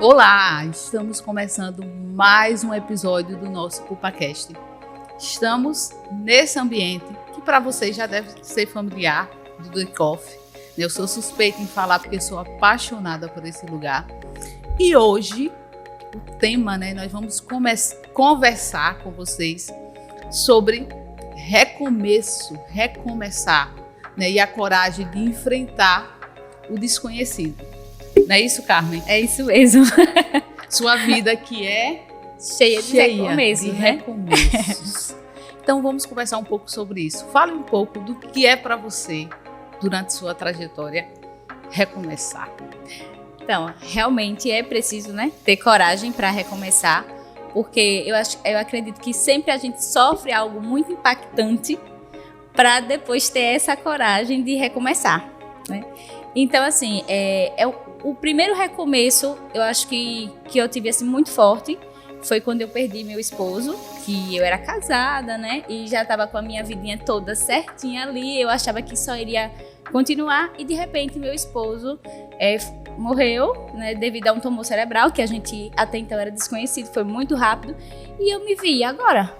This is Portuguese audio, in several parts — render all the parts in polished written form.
Olá, estamos começando mais um episódio do nosso PupaCast. Estamos nesse ambiente que para vocês já deve ser familiar, do The Coffee. Eu sou suspeita em falar porque sou apaixonada por esse lugar. E hoje, o tema, nós vamos conversar com vocês sobre recomeçar, e a coragem de enfrentar o desconhecido. Não é isso, Carmen? É isso mesmo. Sua vida que é cheia de recomeços, de recomeços. Então vamos conversar um pouco sobre isso. Fale um pouco do que é para você, durante sua trajetória, recomeçar. Então, realmente é preciso, ter coragem para recomeçar, porque eu acredito que sempre a gente sofre algo muito impactante para depois ter essa coragem de recomeçar, Então, assim, o primeiro recomeço, eu acho que eu tive assim, muito forte, foi quando eu perdi meu esposo, que eu era casada, e já estava com a minha vidinha toda certinha ali, eu achava que só iria continuar, e de repente meu esposo morreu, devido a um tumor cerebral, que a gente até então era desconhecido, foi muito rápido, e eu me vi, agora?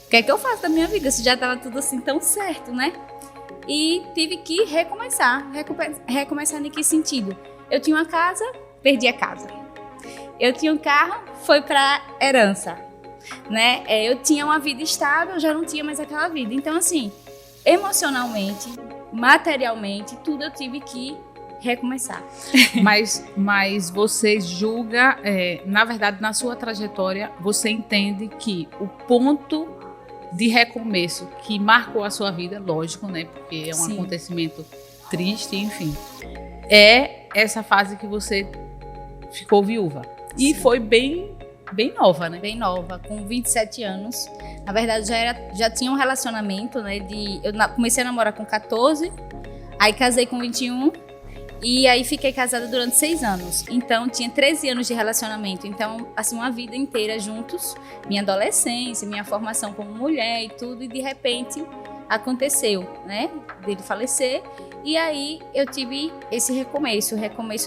O que é que eu faço da minha vida, se já estava tudo assim tão certo, E tive que recomeçar. Recomeçar em que sentido? Eu tinha uma casa, perdi a casa. Eu tinha um carro, foi para herança, Eu tinha uma vida estável, já não tinha mais aquela vida. Então, assim, emocionalmente, materialmente, tudo eu tive que recomeçar. Mas você julga, na verdade, na sua trajetória, você entende que o ponto de recomeço que marcou a sua vida, lógico, porque é um Sim. acontecimento triste, enfim, é essa fase que você ficou viúva. E Sim. foi bem nova, Bem nova, com 27 anos. Na verdade, já tinha um relacionamento, eu comecei a namorar com 14, aí casei com 21, e aí fiquei casada durante 6 anos. Então, tinha 13 anos de relacionamento. Então, assim, uma vida inteira juntos. Minha adolescência, minha formação como mulher e tudo. E, de repente, aconteceu, dele falecer. E aí, eu tive esse recomeço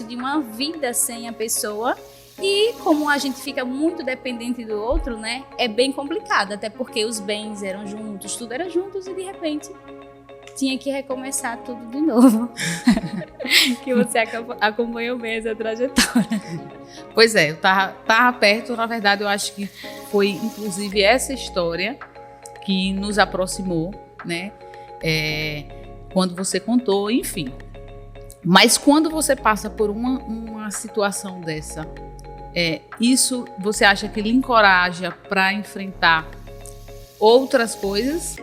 de uma vida sem a pessoa. E como a gente fica muito dependente do outro, é bem complicado. Até porque os bens eram juntos, tudo era juntos. E, de repente, tinha que recomeçar tudo de novo. Que você acompanhou bem essa trajetória. Pois é, eu tava perto, na verdade eu acho que foi inclusive essa história que nos aproximou, quando você contou, enfim. Mas quando você passa por uma situação dessa, isso você acha que lhe encoraja para enfrentar outras coisas,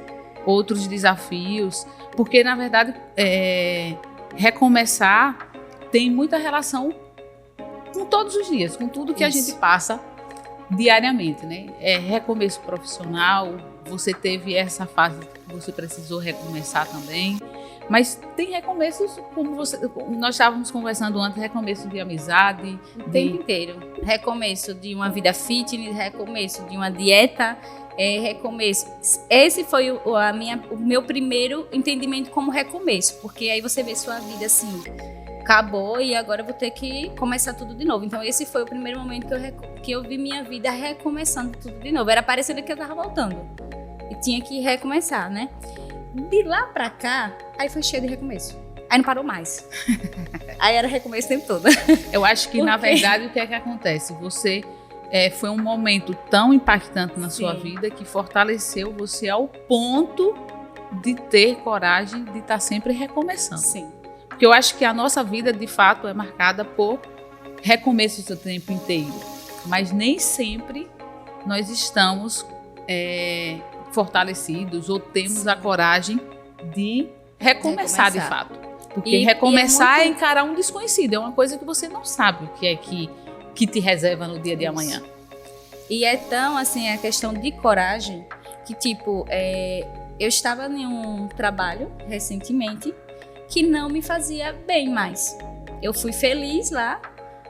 outros desafios? Porque, na verdade, recomeçar tem muita relação com todos os dias, com tudo que a gente passa diariamente, recomeço profissional, você teve essa fase que você precisou recomeçar também, mas tem recomeços, como nós estávamos conversando antes, recomeço de amizade. O tempo inteiro. Recomeço de uma vida fitness, recomeço de uma dieta, recomeço. Esse foi o meu primeiro entendimento como recomeço, porque aí você vê sua vida assim, acabou e agora eu vou ter que começar tudo de novo. Então esse foi o primeiro momento que eu vi minha vida recomeçando tudo de novo. Era parecendo que eu tava voltando e tinha que recomeçar, De lá pra cá, aí foi cheio de recomeço. Aí não parou mais. Aí era recomeço o tempo todo. Eu acho que, na verdade, o que é que acontece? Você foi um momento tão impactante na sua vida que fortaleceu você ao ponto de ter coragem de estar sempre recomeçando. Sim. Porque eu acho que a nossa vida, de fato, é marcada por recomeços o tempo inteiro. Mas nem sempre nós estamos fortalecidos ou temos a coragem de recomeçar de fato. Porque recomeçar é encarar um desconhecido, é uma coisa que você não sabe o que é que te reserva no dia de amanhã. E é tão assim a questão de coragem que eu estava em um trabalho recentemente que não me fazia bem mais. Eu fui feliz lá,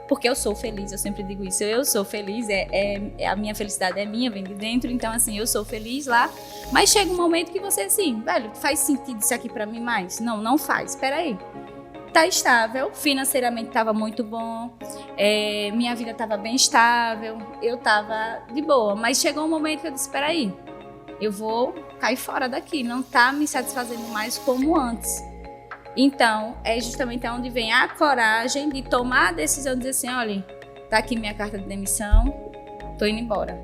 porque eu sou feliz, eu sempre digo isso, eu sou feliz, a minha felicidade é minha, vem de dentro, então assim, eu sou feliz lá, mas chega um momento que você assim, velho, faz sentido isso aqui pra mim mais? Não faz, espera aí. tá estável, financeiramente estava muito bom, minha vida estava bem estável, eu estava de boa. Mas chegou um momento que eu disse, espera aí, eu vou cair fora daqui, não tá me satisfazendo mais como antes. Então, é justamente onde vem a coragem de tomar a decisão de dizer assim, olha, tá aqui minha carta de demissão, tô indo embora.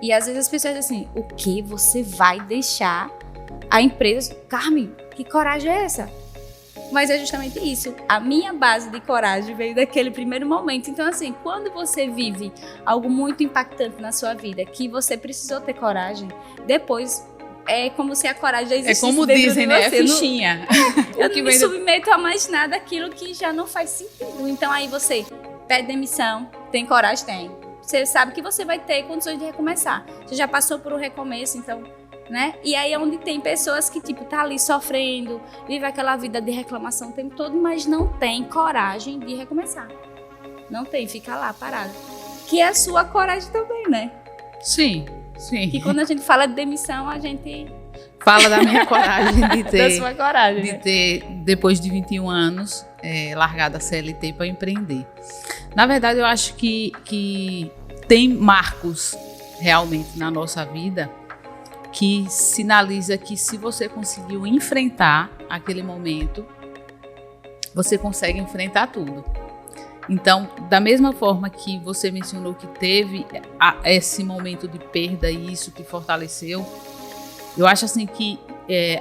E às vezes as pessoas dizem assim, o que você vai deixar a empresa? Carmen, que coragem é essa? Mas é justamente isso. A minha base de coragem veio daquele primeiro momento. Então, assim, quando você vive algo muito impactante na sua vida, que você precisou ter coragem, depois é como se a coragem já existisse. É como dizem, né? É fichinha. Eu não me submeto a mais nada aquilo que já não faz sentido. Então, aí você pede demissão, tem coragem? Tem. Você sabe que você vai ter condições de recomeçar. Você já passou por um recomeço, então... né? E aí é onde tem pessoas que, tipo, tá ali sofrendo, vive aquela vida de reclamação o tempo todo, mas não tem coragem de recomeçar. Não tem, fica lá parado. Que é a sua coragem também, né? Sim, sim. Que quando a gente fala de demissão, a gente... fala da minha coragem de ter... da sua coragem, de né? ter, depois de 21 anos, largado a CLT para empreender. Na verdade, eu acho que tem marcos, realmente, na nossa vida, que sinaliza que se você conseguiu enfrentar aquele momento, você consegue enfrentar tudo. Então, da mesma forma que você mencionou que teve esse momento de perda e isso que fortaleceu, eu acho assim que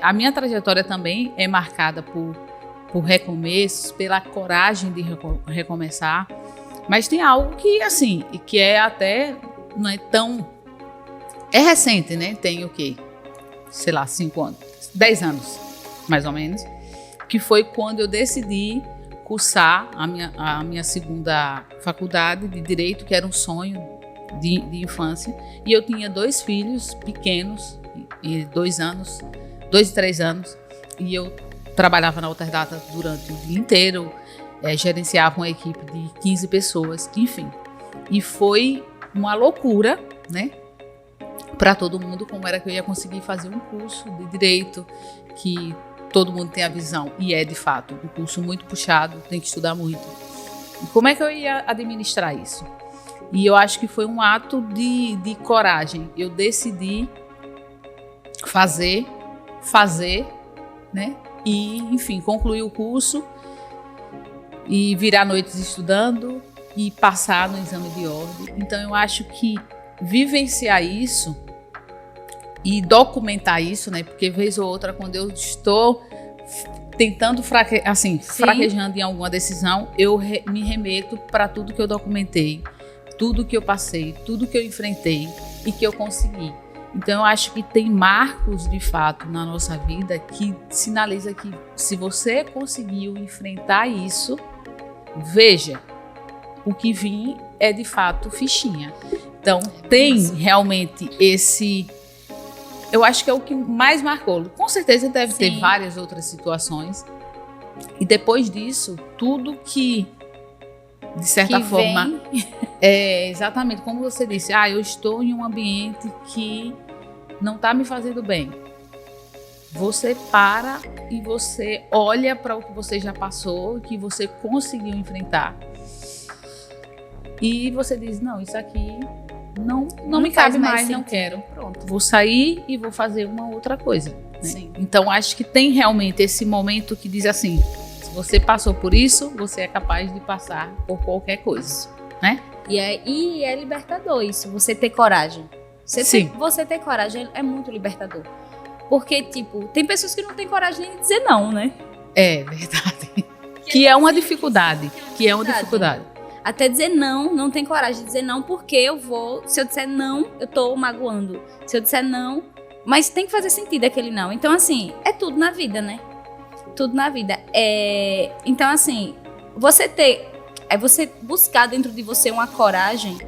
a minha trajetória também é marcada por recomeços, pela coragem de recomeçar, mas tem algo que, assim, que é até, não é tão... é recente, né? Tem o quê? Sei lá, 5 anos, 10 anos, mais ou menos. Que foi quando eu decidi cursar a minha segunda faculdade de Direito, que era um sonho de infância. E eu tinha 2 filhos pequenos, 2 e 3 anos. E eu trabalhava na Alterdata durante o dia inteiro, gerenciava uma equipe de 15 pessoas, enfim. E foi uma loucura, né? Para todo mundo, como era que eu ia conseguir fazer um curso de direito que todo mundo tem a visão, e é de fato um curso muito puxado, tem que estudar muito. E como é que eu ia administrar isso? E eu acho que foi um ato de coragem. Eu decidi fazer, né? E, enfim, concluir o curso e virar noites estudando e passar no exame de ordem. Então, eu acho que vivenciar isso e documentar isso, né? Porque vez ou outra, quando eu estou tentando fraquejando em alguma decisão, eu me remeto para tudo que eu documentei, tudo que eu passei, tudo que eu enfrentei e que eu consegui. Então, eu acho que tem marcos, de fato, na nossa vida que sinaliza que se você conseguiu enfrentar isso, veja, o que vem é, de fato, fichinha. Então, tem realmente esse... eu acho que é o que mais marcou. Com certeza deve ter várias outras situações. E depois disso, tudo que, de certa forma... exatamente, como você disse, eu estou em um ambiente que não está me fazendo bem. Você para e você olha para o que você já passou, que você conseguiu enfrentar. E você diz, não, isso aqui não me cabe mais, não quero. Pronto, vou sair e vou fazer uma outra coisa. Né? Sim. Então, acho que tem realmente esse momento que diz assim, se você passou por isso, você é capaz de passar por qualquer coisa, né? E é libertador isso, você ter coragem. Você ter coragem é muito libertador. Porque, tipo, tem pessoas que não têm coragem nem de dizer não, né? É verdade. Que é uma dificuldade. Até dizer não tem coragem de dizer não, porque se eu disser não, eu tô magoando. Se eu disser não, mas tem que fazer sentido aquele não. Então, assim, é tudo na vida, né? Tudo na vida. Então, assim, você buscar dentro de você uma coragem,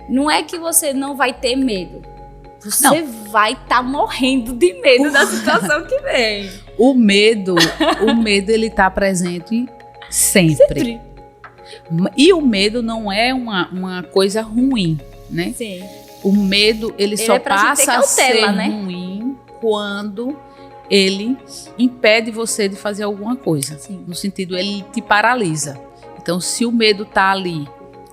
não é que você não vai ter medo. Você vai estar morrendo de medo da situação que vem. O medo, ele tá presente sempre. E o medo não é uma coisa ruim, né? Sim. O medo, ele só passa a ser ruim quando ele impede você de fazer alguma coisa. Sim. No sentido, ele te paralisa. Então, se o medo está ali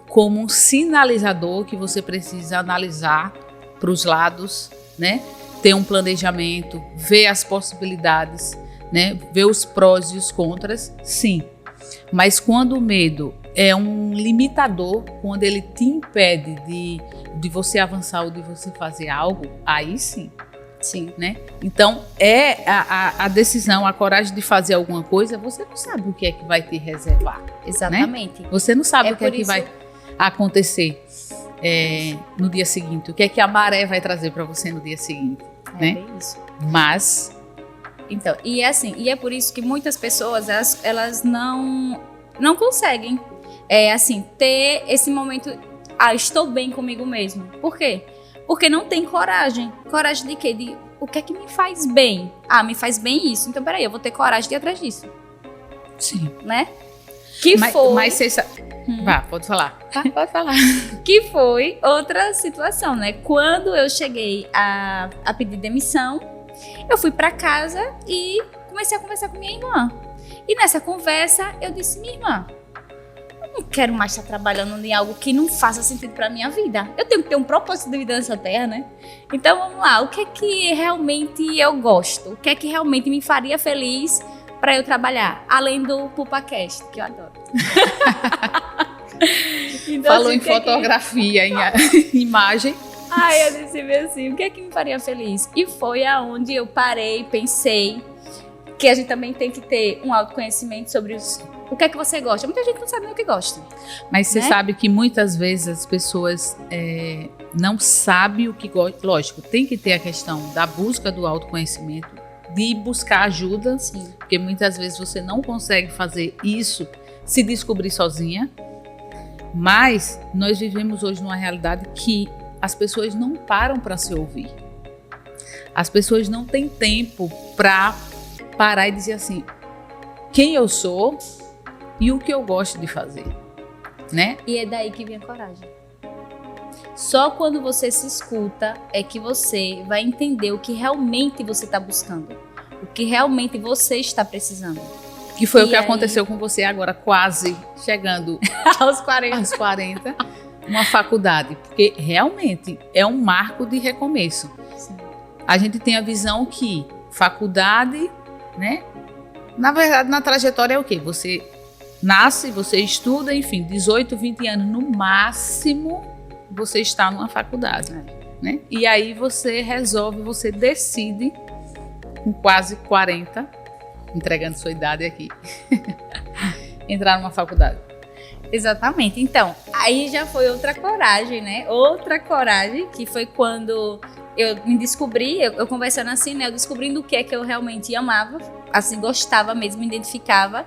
como um sinalizador que você precisa analisar para os lados, né? Ter um planejamento, ver as possibilidades, né? Ver os prós e os contras, sim. Mas quando o medo é um limitador, quando ele te impede de você avançar ou de você fazer algo, aí sim. Sim. Né? Então, a decisão, a coragem de fazer alguma coisa, você não sabe o que é que vai te reservar. Exatamente. Né? Você não sabe É o que é por que isso- vai acontecer no dia seguinte, o que é que a maré vai trazer para você no dia seguinte. É Né? bem isso. Mas, Então, e é por isso que muitas pessoas, elas não conseguem, ter esse momento, estou bem comigo mesmo. Por quê? Porque não tem coragem. Coragem de quê? De o que é que me faz bem? Me faz bem isso. Então, peraí, eu vou ter coragem de ir atrás disso, sim. né? Mas você sabe. Vá, pode falar. Pode falar. Que foi outra situação, né? Quando eu cheguei a pedir demissão, eu fui pra casa e comecei a conversar com minha irmã. E nessa conversa, eu disse, minha irmã, eu não quero mais estar trabalhando em algo que não faça sentido pra minha vida. Eu tenho que ter um propósito de vida nessa terra, né? Então, vamos lá. O que é que realmente eu gosto? O que é que realmente me faria feliz pra eu trabalhar? Além do PupaCast, que eu adoro. Então, Falou assim, em o que é que- fotografia, em imagem. Eu decidi assim, o que é que me faria feliz? E foi aonde eu parei, pensei que a gente também tem que ter um autoconhecimento sobre o que é que você gosta. Muita gente não sabe nem o que gosta. Mas você Né? sabe que muitas vezes as pessoas não sabem o que gostam. Lógico, tem que ter a questão da busca do autoconhecimento, de buscar ajuda, Sim. porque muitas vezes você não consegue fazer isso, se descobrir sozinha. Mas nós vivemos hoje numa realidade que as pessoas não param para se ouvir. As pessoas não têm tempo para parar e dizer assim, quem eu sou e o que eu gosto de fazer, né? E é daí que vem a coragem. Só quando você se escuta é que você vai entender o que realmente você está buscando. O que realmente você está precisando. Que foi E o que aí? aconteceu com você agora, quase chegando Aos 40. aos 40, uma faculdade. Porque realmente é um marco de recomeço. Sim. A gente tem a visão que faculdade, né? Na verdade, na trajetória é o quê? Você nasce, você estuda, enfim, 18, 20 anos no máximo, você está numa faculdade, né? E aí você resolve, você decide, com quase 40, entregando sua idade aqui, entrar numa faculdade. Exatamente. Então, aí já foi outra coragem, né? Outra coragem, que foi quando eu me descobri, eu conversando assim, né? Eu descobrindo o que é que eu realmente amava, assim, gostava mesmo, me identificava.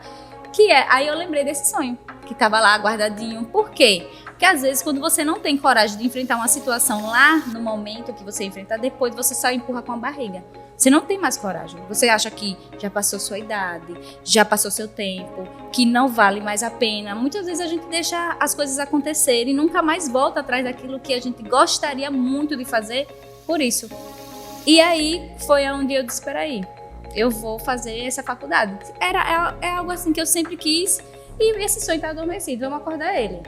Aí eu lembrei desse sonho, que tava lá guardadinho. Por quê? Porque às vezes quando você não tem coragem de enfrentar uma situação lá no momento que você enfrentar, depois você só empurra com a barriga. Você não tem mais coragem. Você acha que já passou sua idade, já passou seu tempo, que não vale mais a pena. Muitas vezes a gente deixa as coisas acontecerem e nunca mais volta atrás daquilo que a gente gostaria muito de fazer por isso. E aí foi onde eu disse, peraí, eu vou fazer essa faculdade. É algo assim que eu sempre quis e esse sonho está adormecido, vamos acordar ele.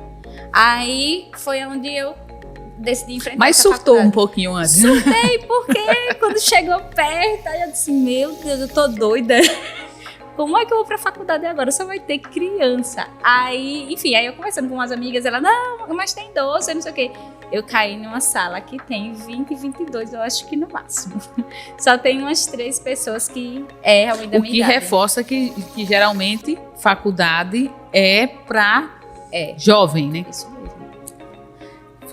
Aí foi onde eu decidi enfrentar Mas essa surtou faculdade. um pouquinho antes. Surtei porque quando chegou perto, aí eu disse, meu Deus, eu tô doida. Como é que eu vou pra faculdade agora? Só vai ter criança. Aí, enfim, aí eu conversando com umas amigas, ela, não, mas tem 12, não sei o quê. Eu caí numa sala que tem 20, 22, eu acho que no máximo. Só tem umas 3 pessoas que é realmente da O minha que idade. reforça que geralmente faculdade é para jovem, né? Isso mesmo.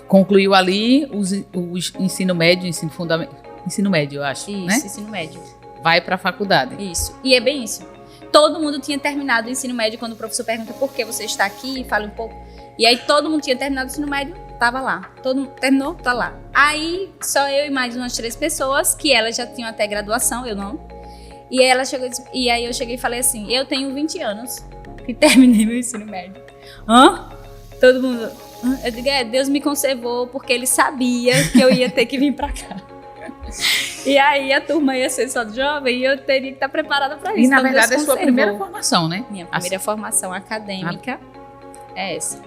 Concluiu ali o ensino médio, ensino fundamental, ensino médio, eu acho, Isso, né? ensino médio. Vai para a faculdade. Isso. E é bem isso. Todo mundo tinha terminado o ensino médio quando o professor pergunta por que você está aqui, fala um pouco. E aí todo mundo tinha terminado o ensino médio, tava lá. Todo mundo terminou, tá lá. Aí só eu e mais umas 3 pessoas, que elas já tinham até graduação, eu não. E ela chegou e aí eu cheguei e falei assim, eu tenho 20 anos que terminei meu ensino médio. Hã? Todo mundo... Eu digo, Deus me conservou porque ele sabia que eu ia ter que vir pra cá. E aí a turma ia ser só de jovem e eu teria que estar preparada para isso. E na Então, verdade é Deus sua conservou. primeira formação, né? Minha primeira formação acadêmica é essa.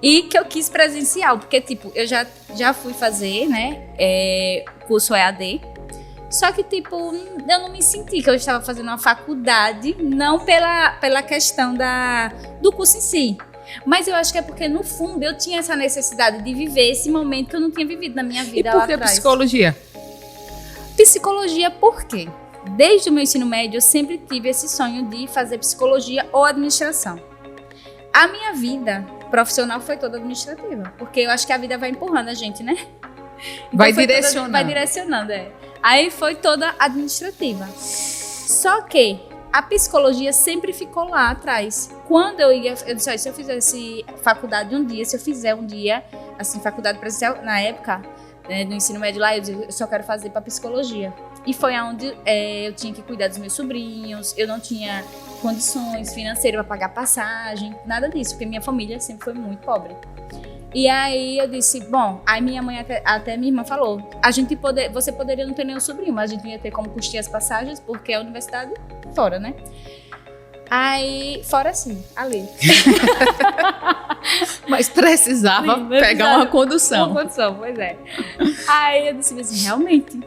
E que eu quis presencial, porque tipo, eu já fui fazer, né, curso EAD. Só que, tipo, eu não me senti que eu estava fazendo uma faculdade, não pela questão do curso em si. Mas eu acho que é porque, no fundo, eu tinha essa necessidade de viver esse momento que eu não tinha vivido na minha vida lá atrás. E por que psicologia? Psicologia, por quê? Desde o meu ensino médio, eu sempre tive esse sonho de fazer psicologia ou administração. A minha vida profissional foi toda administrativa, porque eu acho que a vida vai empurrando a gente, né? Então Vai direcionando. Vai direcionando, Aí foi toda administrativa. Só que a psicologia sempre ficou lá atrás. Quando eu disse, se eu fizesse faculdade um dia, se eu fizer um dia, assim, faculdade presencial, na época, no ensino médio lá, eu disse, eu só quero fazer para psicologia. E foi onde eu tinha que cuidar dos meus sobrinhos, eu não tinha condições financeiras para pagar passagem, nada disso, porque minha família sempre foi muito pobre. E aí eu disse, bom, aí minha mãe até minha irmã falou, você poderia não ter nenhum sobrinho, mas a gente ia ter como custear as passagens, porque a universidade fora, né? Aí, fora assim, ali. Mas precisava pegar uma condução. Uma condução, pois é. Aí eu disse assim, realmente,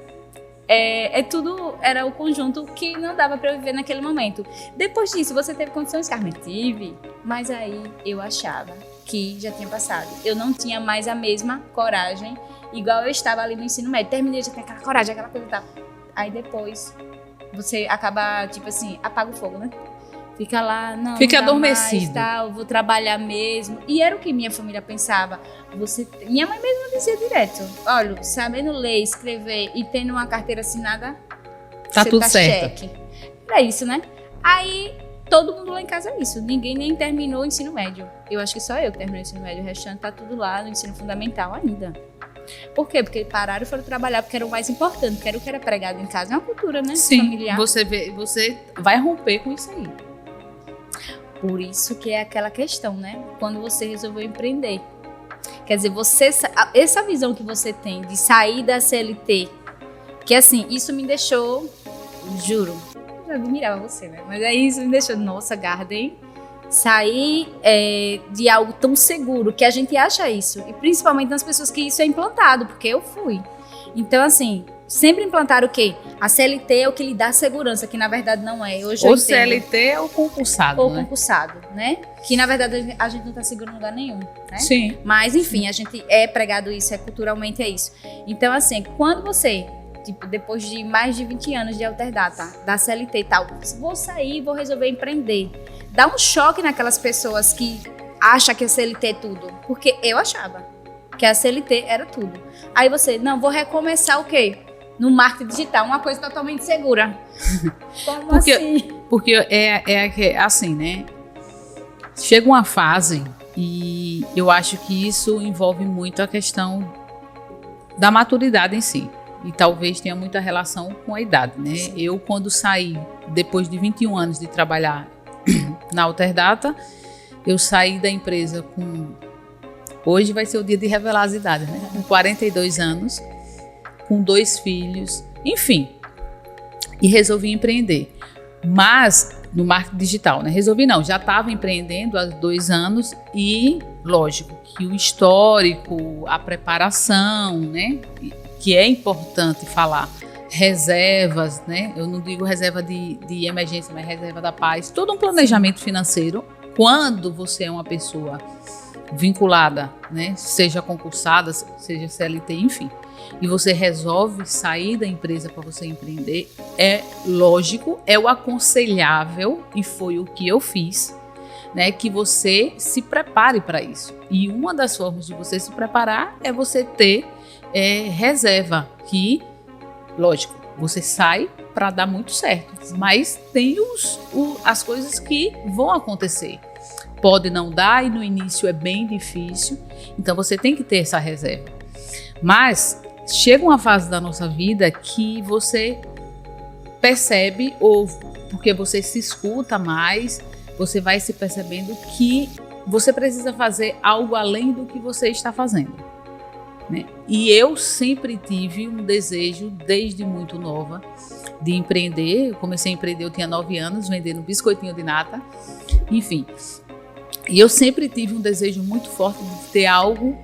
tudo era o conjunto que não dava pra eu viver naquele momento. Depois disso, você teve condições? Carmen, tive, mas aí eu achava que já tinha passado. Eu não tinha mais a mesma coragem, igual eu estava ali no ensino médio. Terminei, já tem aquela coragem, aquela coisa e tal. Aí depois, você acaba, tipo assim, apaga o fogo, né? Fica lá, não. Fica não adormecido. Tal, vou trabalhar mesmo. E era o que minha família pensava. Minha mãe mesmo dizia direto: olha, sabendo ler, escrever e tendo uma carteira assinada, tá você tudo tá certo. cheque. Era isso, né? Aí todo mundo lá em casa é isso. Ninguém nem terminou o ensino médio. Eu acho que só eu que terminei o ensino médio. O restante tá tudo lá no ensino fundamental ainda. Por quê? Porque pararam e foram trabalhar, porque era o mais importante, que era o que era pregado em casa. É uma cultura, né? Sim, familiar. você vai romper com isso aí. Por isso que é aquela questão, né? Quando você resolveu empreender. Quer dizer, essa visão que você tem de sair da CLT, que assim, isso me deixou, juro, eu admirava você, né? Mas aí isso me deixou, nossa, Garden, sair de algo tão seguro, que a gente acha isso. E principalmente nas pessoas que isso é implantado, porque eu fui. Então, assim, sempre implantaram o quê? A CLT é o que lhe dá segurança, que na verdade não é. Hoje eu entendo. CLT é o concursado, Ou né? concursado, né? Que na verdade a gente não tá seguro em lugar nenhum, né? Sim. Mas enfim, a gente é pregado isso, culturalmente é isso. Então assim, quando você, tipo, depois de mais de 20 anos de Alterdata, da CLT e tal, vou sair, vou resolver empreender. Dá um choque naquelas pessoas que acham que a CLT é tudo. Porque eu achava que a CLT era tudo. Aí você, não, vou recomeçar o quê? No marketing digital, uma coisa totalmente segura. Como assim? Porque é assim, né? Chega uma fase e eu acho que isso envolve muito a questão da maturidade em si. E talvez tenha muita relação com a idade, né? Sim. Eu, quando saí, depois de 21 anos de trabalhar na Alterdata, eu saí da empresa com... Hoje vai ser o dia de revelar as idades, né? Com 42 anos, com 2 filhos, enfim. E resolvi empreender. Mas no marketing digital, né? Resolvi não, já estava empreendendo há 2 anos e, lógico, que o histórico, a preparação, né? Que é importante falar, reservas, né? Eu não digo reserva de emergência, mas reserva da paz. Todo um planejamento financeiro, quando você é uma pessoa vinculada, né? Seja concursada, seja CLT, enfim. E você resolve sair da empresa para você empreender, é lógico, é o aconselhável, e foi o que eu fiz, né, que você se prepare para isso. E uma das formas de você se preparar é você ter reserva, que, lógico, você sai para dar muito certo, mas tem as coisas que vão acontecer. Pode não dar e no início é bem difícil, então você tem que ter essa reserva. Mas chega uma fase da nossa vida que você percebe, ou porque você se escuta mais, você vai se percebendo que você precisa fazer algo além do que você está fazendo. né? E eu sempre tive um desejo, desde muito nova, de empreender. Eu comecei a empreender, eu tinha 9 anos, vendendo biscoitinho de nata, enfim. E eu sempre tive um desejo muito forte de ter algo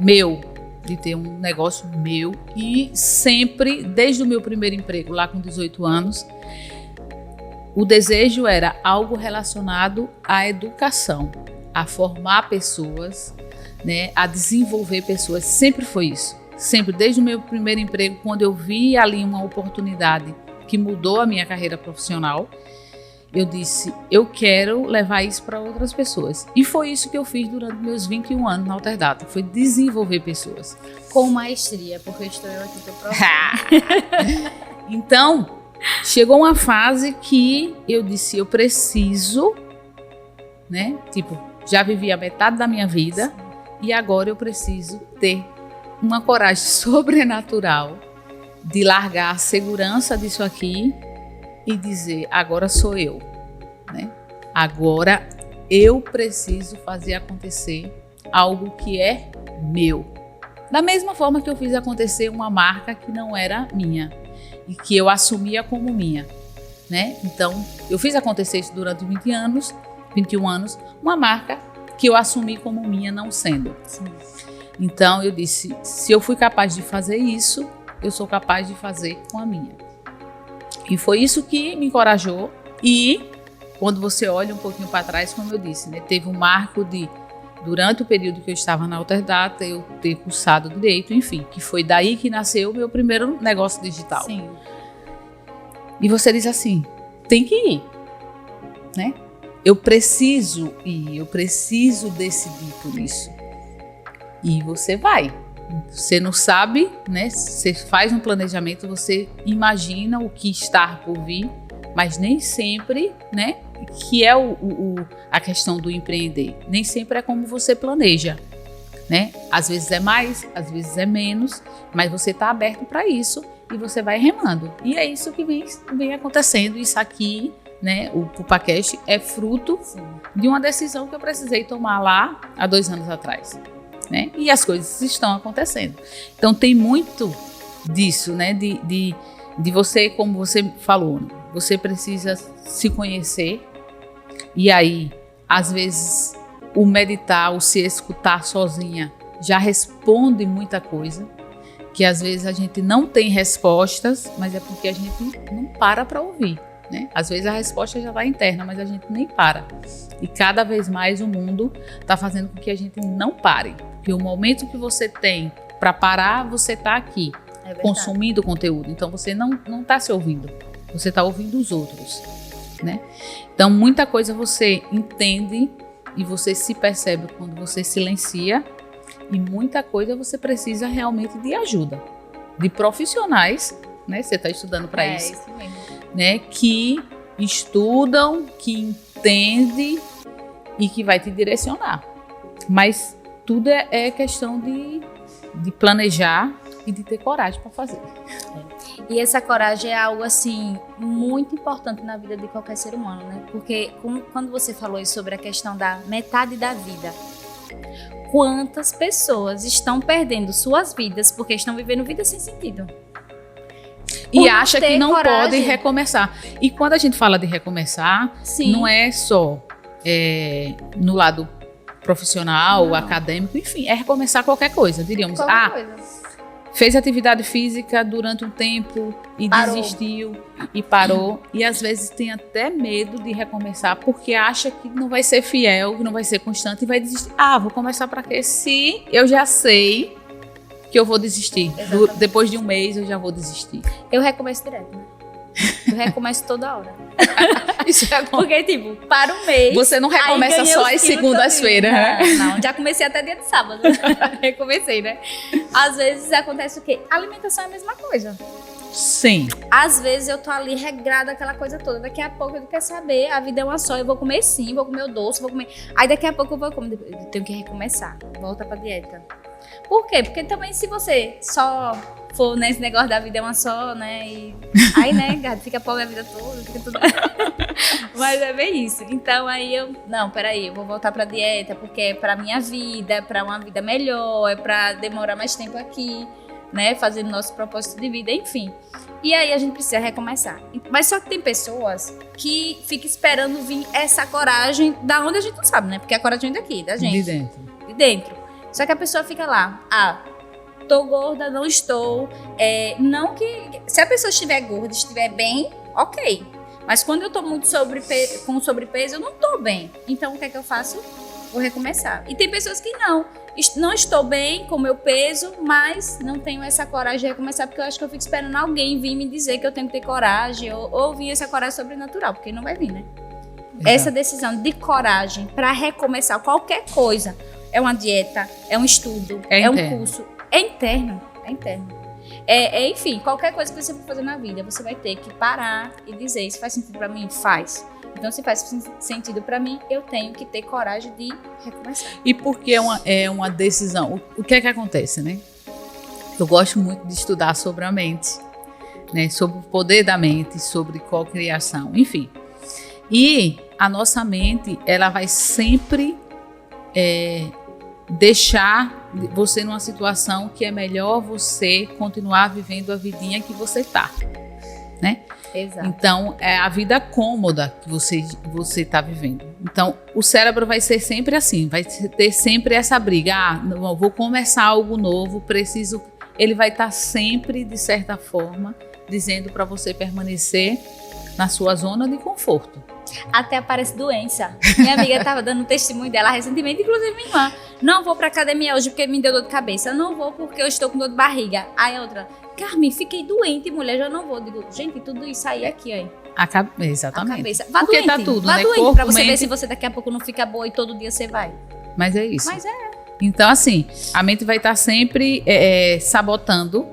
meu, de ter um negócio meu. E sempre, desde o meu primeiro emprego, lá com 18 anos, o desejo era algo relacionado à educação, a formar pessoas, né, a desenvolver pessoas. Sempre foi isso. Sempre, desde o meu primeiro emprego, quando eu vi ali uma oportunidade que mudou a minha carreira profissional, eu disse, eu quero levar isso para outras pessoas. E foi isso que eu fiz durante meus 21 anos na Alterdata, foi desenvolver pessoas. Com maestria, porque estou eu aqui provando. Então, chegou uma fase que eu disse, eu preciso, né? Tipo, já vivi a metade da minha vida e agora eu preciso ter uma coragem sobrenatural de largar a segurança disso aqui e dizer, agora sou eu, né? Agora eu preciso fazer acontecer algo que é meu. Da mesma forma que eu fiz acontecer uma marca que não era minha e que eu assumia como minha, né? Então, eu fiz acontecer isso durante 21 anos, uma marca que eu assumi como minha não sendo. Sim. Então, eu disse, se eu fui capaz de fazer isso, eu sou capaz de fazer com a minha. E foi isso que me encorajou. E quando você olha um pouquinho para trás, como eu disse, né, teve um marco de, durante o período que eu estava na Alterdata, eu ter cursado Direito, enfim, que foi daí que nasceu o meu primeiro negócio digital. Sim. E você diz assim, tem que ir, né? Eu preciso ir, eu preciso decidir por isso. E você vai. Você não sabe, né? Você faz um planejamento, você imagina o que está por vir, mas nem sempre, né? Que é a questão do empreender. Nem sempre é como você planeja, né? Às vezes é mais, às vezes é menos, mas você está aberto para isso e você vai remando. E é isso que vem acontecendo. Isso aqui, né? O PupaCast é fruto de uma decisão que eu precisei tomar lá há 2 anos atrás. Né? E as coisas estão acontecendo. Então tem muito disso, né? De você, como você falou, você precisa se conhecer. E aí, às vezes, o meditar, o se escutar sozinha já responde muita coisa. Que às vezes a gente não tem respostas, mas é porque a gente não para ouvir. Né? Às vezes a resposta já está interna, mas a gente nem para. E cada vez mais o mundo está fazendo com que a gente não pare. Porque o momento que você tem para parar, você está aqui, consumindo conteúdo. Então você não está se ouvindo, você está ouvindo os outros. Né? Então muita coisa você entende e você se percebe quando você silencia. E muita coisa você precisa realmente de ajuda, de profissionais, né? Você está estudando para isso. Isso mesmo. Né, que estudam, que entendem e que vai te direcionar. Mas tudo é questão de planejar e de ter coragem para fazer. E essa coragem é algo assim muito importante na vida de qualquer ser humano, né? Porque quando você falou sobre a questão da metade da vida, quantas pessoas estão perdendo suas vidas porque estão vivendo vida sem sentido? E acha que não coragem. podem recomeçar. E quando a gente fala de recomeçar, Sim. não é só no lado profissional, acadêmico, enfim, é recomeçar qualquer coisa. Diríamos, Qualquer coisa. fez atividade física durante um tempo e Parou. desistiu e parou. E às vezes tem até medo de recomeçar porque acha que não vai ser fiel, que não vai ser constante e vai desistir. Vou começar para quê? Se eu já sei que eu vou desistir. Depois de um mês eu já vou desistir. Eu recomeço direto, né? Eu recomeço toda hora. Isso é bom. Porque, tipo, para um mês... Você não recomeça só às segundas-feiras, né? Não, já comecei até dia de sábado. Recomecei, né? Às vezes acontece o quê? A alimentação é a mesma coisa. Sim. Às vezes eu tô ali regrada, aquela coisa toda. Daqui a pouco eu quero saber, a vida é uma só. Eu vou comer sim, vou comer o doce, vou comer... Aí daqui a pouco eu vou comer... Eu tenho que recomeçar. Volta pra dieta. Por quê? Porque também se você só for nesse negócio da vida é uma só, né? E aí, né, gato, fica pobre a vida toda, fica tudo. Mas é bem isso. Então aí peraí, eu vou voltar pra dieta, porque é pra minha vida, é pra uma vida melhor, é pra demorar mais tempo aqui, né? Fazendo nosso propósito de vida, enfim. E aí a gente precisa recomeçar. Mas só que tem pessoas que ficam esperando vir essa coragem da onde a gente não sabe, né? Porque a coragem vem daqui, da gente. De dentro. De dentro. Só que a pessoa fica lá, tô gorda, não estou. Não que... Se a pessoa estiver gorda, estiver bem, ok. Mas quando eu tô muito com sobrepeso, eu não tô bem. Então, o que é que eu faço? Vou recomeçar. E tem pessoas que não estou bem com o meu peso, mas não tenho essa coragem de recomeçar, porque eu acho que eu fico esperando alguém vir me dizer que eu tenho que ter coragem, ou vir essa coragem sobrenatural, porque não vai vir, né? Exato. Essa decisão de coragem para recomeçar qualquer coisa, é uma dieta, é um estudo, é um curso, é interno. Enfim, qualquer coisa que você for fazer na vida, você vai ter que parar e dizer, isso faz sentido para mim? Faz. Então, se faz sentido para mim, eu tenho que ter coragem de recomeçar. E porque é uma decisão, o que é que acontece, né? Eu gosto muito de estudar sobre a mente, né? Sobre o poder da mente, sobre cocriação, enfim. E a nossa mente, ela vai sempre deixar você numa situação que é melhor você continuar vivendo a vidinha que você tá, né? Exato. Então, é a vida cômoda que você está vivendo. Então, o cérebro vai ser sempre assim, vai ter sempre essa briga. Não, vou começar algo novo, preciso... Ele vai estar sempre, de certa forma, dizendo para você permanecer na sua zona de conforto. Até aparece doença. Minha amiga estava dando um testemunho dela recentemente, inclusive minha irmã. Não vou pra academia hoje porque me deu dor de cabeça. Não vou porque eu estou com dor de barriga. Aí a outra, Carmen, fiquei doente, mulher, já não vou. Digo, gente, tudo isso aí aqui, aí. Exatamente. A cabeça. Vá porque doente, tá tudo, vá né? doente, Corpo, pra você mente... ver se você daqui a pouco não fica boa e todo dia você vai. Mas é isso. Mas é. Então, assim, a mente vai estar sempre sabotando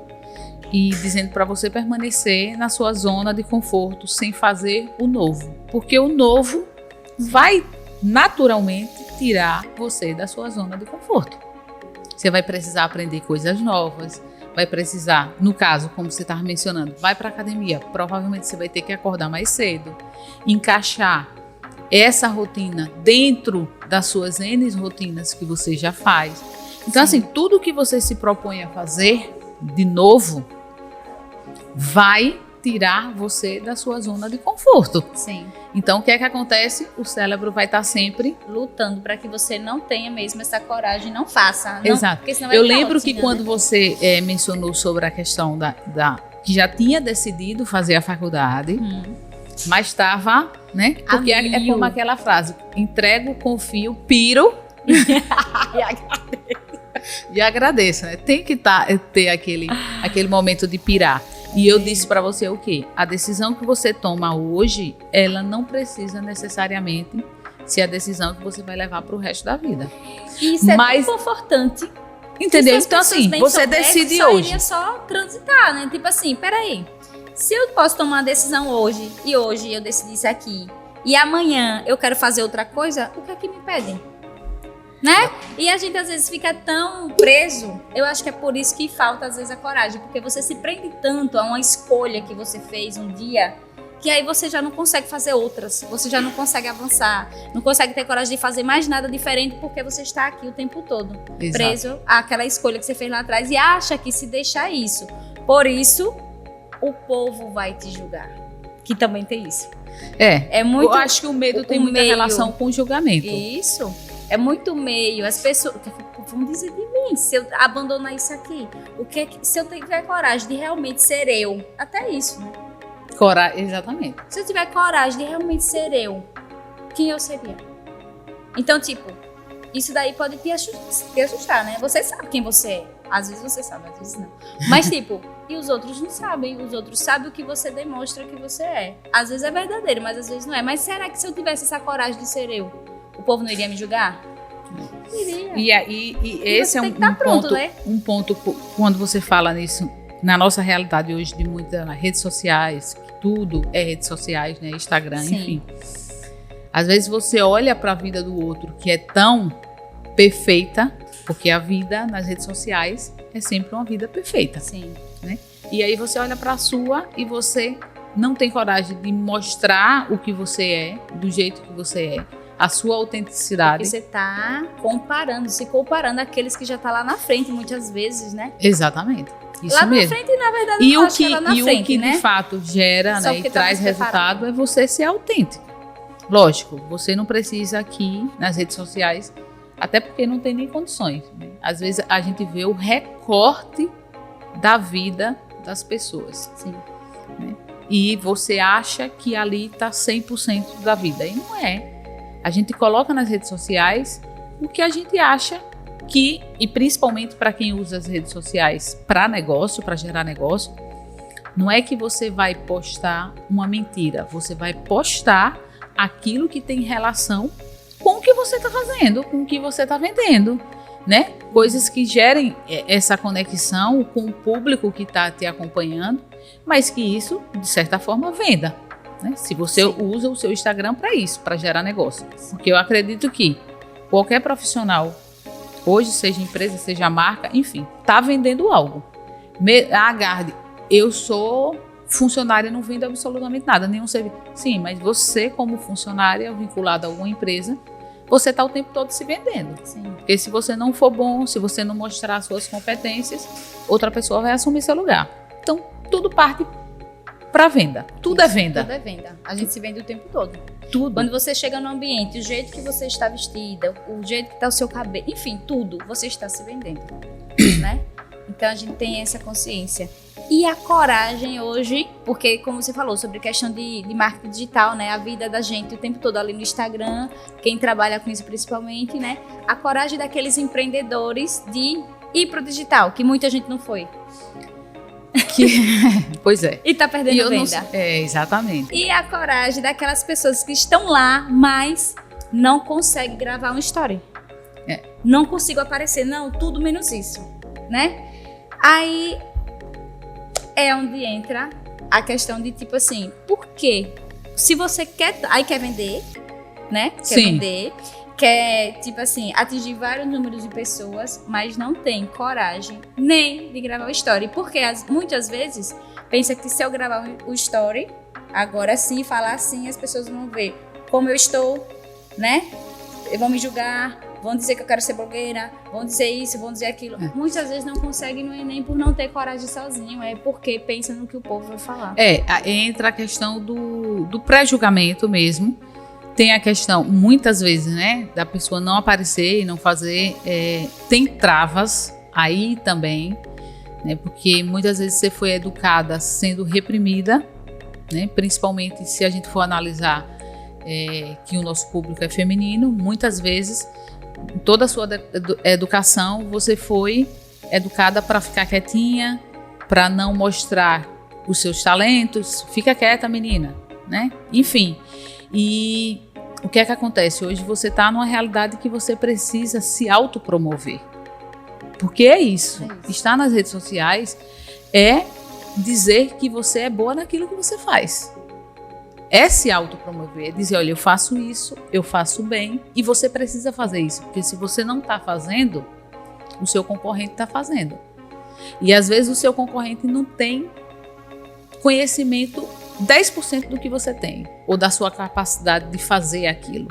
e dizendo para você permanecer na sua zona de conforto sem fazer o novo. Porque o novo vai naturalmente tirar você da sua zona de conforto. Você vai precisar aprender coisas novas, vai precisar, no caso, como você estava mencionando, vai para a academia, provavelmente você vai ter que acordar mais cedo, encaixar essa rotina dentro das suas N rotinas que você já faz. Então, assim, tudo que você se propõe a fazer de novo vai tirar você da sua zona de conforto. Sim. Então, o que é que acontece? O cérebro vai estar sempre lutando para que você não tenha mesmo essa coragem, não faça. Não, exato. Eu lembro que quando você mencionou sobre a questão que já tinha decidido fazer a faculdade, mas estava, né? Porque é como aquela frase: entrego, confio, piro e agradeço, né? Tem que ter aquele momento de pirar. E eu disse para você o quê? A decisão que você toma hoje, ela não precisa necessariamente ser a decisão que você vai levar para o resto da vida. E isso é tão confortante. Entendeu? Então, assim, você decide hoje. É só transitar, né? Tipo assim, peraí. Se eu posso tomar uma decisão hoje, e hoje eu decidi isso aqui, e amanhã eu quero fazer outra coisa, o que é que me pedem? Né? E a gente às vezes fica tão preso, eu acho que é por isso que falta às vezes a coragem, porque você se prende tanto a uma escolha que você fez um dia, que aí você já não consegue fazer outras, você já não consegue avançar, não consegue ter coragem de fazer mais nada diferente, porque você está aqui o tempo todo, preso àquela escolha que você fez lá atrás e acha que se deixar isso. Por isso, o povo vai te julgar, que também tem isso. É muito, eu acho que o medo tem muita relação com o julgamento. Isso. É muito meio, as pessoas vão dizer de mim, se eu abandonar isso aqui, se eu tiver coragem de realmente ser eu, até isso, né? Exatamente. Se eu tiver coragem de realmente ser eu, quem eu seria? Então, tipo, isso daí pode te assustar, né? Você sabe quem você é. Às vezes você sabe, às vezes não. Mas, tipo, e os outros não sabem. Os outros sabem o que você demonstra que você é. Às vezes é verdadeiro, mas às vezes não é. Mas será que se eu tivesse essa coragem de ser eu, o povo não iria me julgar? Iria. E esse é um ponto quando você fala nisso, na nossa realidade hoje de muitas redes sociais, tudo é redes sociais, né? Instagram, sim. Enfim. Às vezes você olha para a vida do outro que é tão perfeita, porque a vida nas redes sociais é sempre uma vida perfeita. Sim. né? E aí você olha para a sua e você não tem coragem de mostrar o que você é, do jeito que você é, a sua autenticidade. Porque você está se comparando àqueles que já estão lá na frente, muitas vezes, né? Exatamente. Isso lá mesmo. na frente, na verdade, E não o acho que é lá na frente, o que né? de fato gera, Só né, e porque tá traz mais preparado. resultado é você ser autêntico. Lógico, você não precisa aqui nas redes sociais, até porque não tem nem condições, né? Às vezes a gente vê o recorte da vida das pessoas. Sim. Né? E você acha que ali está 100% da vida. E não é. A gente coloca nas redes sociais o que a gente acha que, e principalmente para quem usa as redes sociais para negócio, para gerar negócio, não é que você vai postar uma mentira, você vai postar aquilo que tem relação com o que você está fazendo, com o que você está vendendo, né? Coisas que gerem essa conexão com o público que está te acompanhando, mas que isso, de certa forma, venda. Né? Se você usa o seu Instagram para isso, para gerar negócio. Porque eu acredito que qualquer profissional, hoje, seja empresa, seja marca, enfim, está vendendo algo. Garde, eu sou funcionária, não vendo absolutamente nada, nenhum serviço. Sim, mas você, como funcionária vinculada a alguma empresa, você está o tempo todo se vendendo. Sim. Porque se você não for bom, se você não mostrar suas competências, outra pessoa vai assumir seu lugar. Então, tudo parte para venda. Tudo é venda. Tudo é venda. A gente se vende o tempo todo. Tudo. Quando você chega no ambiente, o jeito que você está vestida, o jeito que está o seu cabelo, enfim, tudo, você está se vendendo, né? Então, a gente tem essa consciência. E a coragem hoje, porque como você falou sobre questão de marketing digital, né? A vida da gente o tempo todo ali no Instagram, quem trabalha com isso principalmente, né? A coragem daqueles empreendedores de ir pro digital, que muita gente não foi. Pois é. E tá perdendo venda. Exatamente. E a coragem daquelas pessoas que estão lá, mas não conseguem gravar uma story. Não consigo aparecer, não, tudo menos isso, né? Aí é onde entra a questão de tipo assim, por quê? Se você quer vender, né? Quer Sim. vender, quer, tipo assim, atingir vários números de pessoas, mas não tem coragem nem de gravar o story. Porque muitas vezes pensa que se eu gravar o story, agora sim, falar assim, as pessoas vão ver como eu estou, né? Vão me julgar, vão dizer que eu quero ser blogueira, vão dizer isso, vão dizer aquilo. Muitas vezes não conseguem, não é nem por não ter coragem sozinho, é porque pensa no que o povo vai falar. Entra a questão do pré-julgamento mesmo. Tem a questão, muitas vezes, né, da pessoa não aparecer e não fazer. Tem travas aí também, né, porque muitas vezes você foi educada sendo reprimida, né, principalmente se a gente for analisar que o nosso público é feminino. Muitas vezes, em toda a sua educação, você foi educada para ficar quietinha, para não mostrar os seus talentos. Fica quieta, menina, né? Enfim. E o que é que acontece? Hoje você está numa realidade que você precisa se autopromover. Porque é isso. Estar nas redes sociais é dizer que você é boa naquilo que você faz. É se autopromover, é dizer, olha, eu faço isso, eu faço bem, e você precisa fazer isso. Porque se você não está fazendo, o seu concorrente está fazendo. E às vezes o seu concorrente não tem conhecimento 10% do que você tem, ou da sua capacidade de fazer aquilo.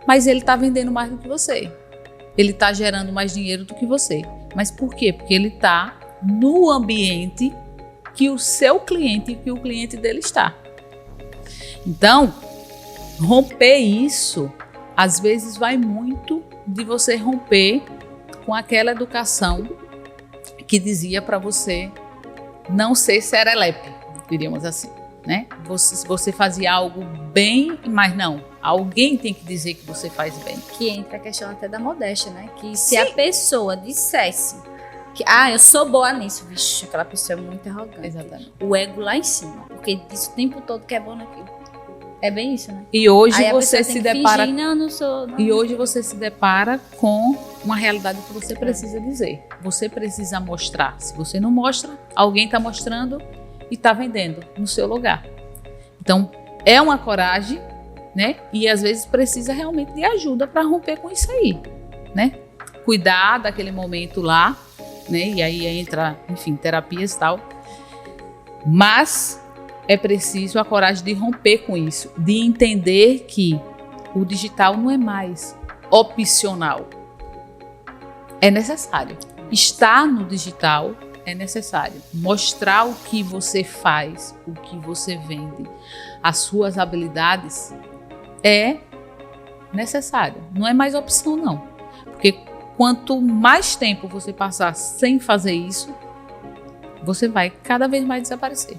Mas ele está vendendo mais do que você. Ele está gerando mais dinheiro do que você. Mas por quê? Porque ele está no ambiente que o seu cliente e que o cliente dele está. Então, romper isso, às vezes vai muito de você romper com aquela educação que dizia para você não ser serelepe, diríamos assim. Né? Você fazia algo bem, mas não. Alguém tem que dizer que você faz bem. Que entra a questão até da modéstia, né? Que se a pessoa dissesse que, eu sou boa nisso, vixe, aquela pessoa é muito arrogante. Exatamente. O ego lá em cima, porque diz o tempo todo que é bom naquilo. É bem isso, né? E hoje aí você se depara. Fingir, não sou. Não, e hoje você se depara com uma realidade que você precisa dizer. Você precisa mostrar. Se você não mostra, alguém está mostrando e está vendendo no seu lugar. Então, é uma coragem, né? E às vezes precisa realmente de ajuda para romper com isso aí, né? Cuidar daquele momento lá, né? E aí entra, enfim, terapias e tal, Mas é preciso a coragem de romper com isso, de entender que o digital não é mais opcional. É necessário. Estar no digital é necessário. Mostrar o que você faz, o que você vende, as suas habilidades é necessário. Não é mais opção, não. Porque quanto mais tempo você passar sem fazer isso, você vai cada vez mais desaparecer.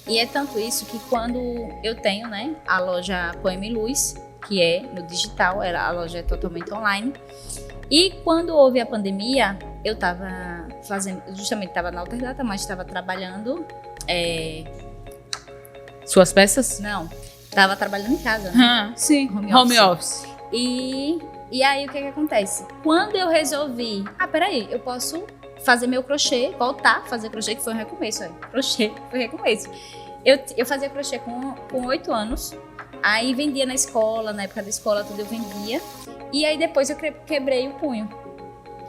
E é tanto isso que quando eu tenho, né, a loja Poema e Luz, que é no digital, a loja é totalmente online. E quando houve a pandemia, eu estava fazendo, justamente estava na Alterdata, mas estava trabalhando. Suas peças? Não, estava trabalhando em casa. Né? Sim, home office. E aí o que acontece? Quando eu resolvi, peraí, eu posso fazer meu crochê, voltar a fazer crochê, que foi um recomeço. Crochê foi recomeço. Eu fazia crochê com 8 anos, aí vendia na escola, na época da escola tudo eu vendia. E aí depois eu quebrei o punho.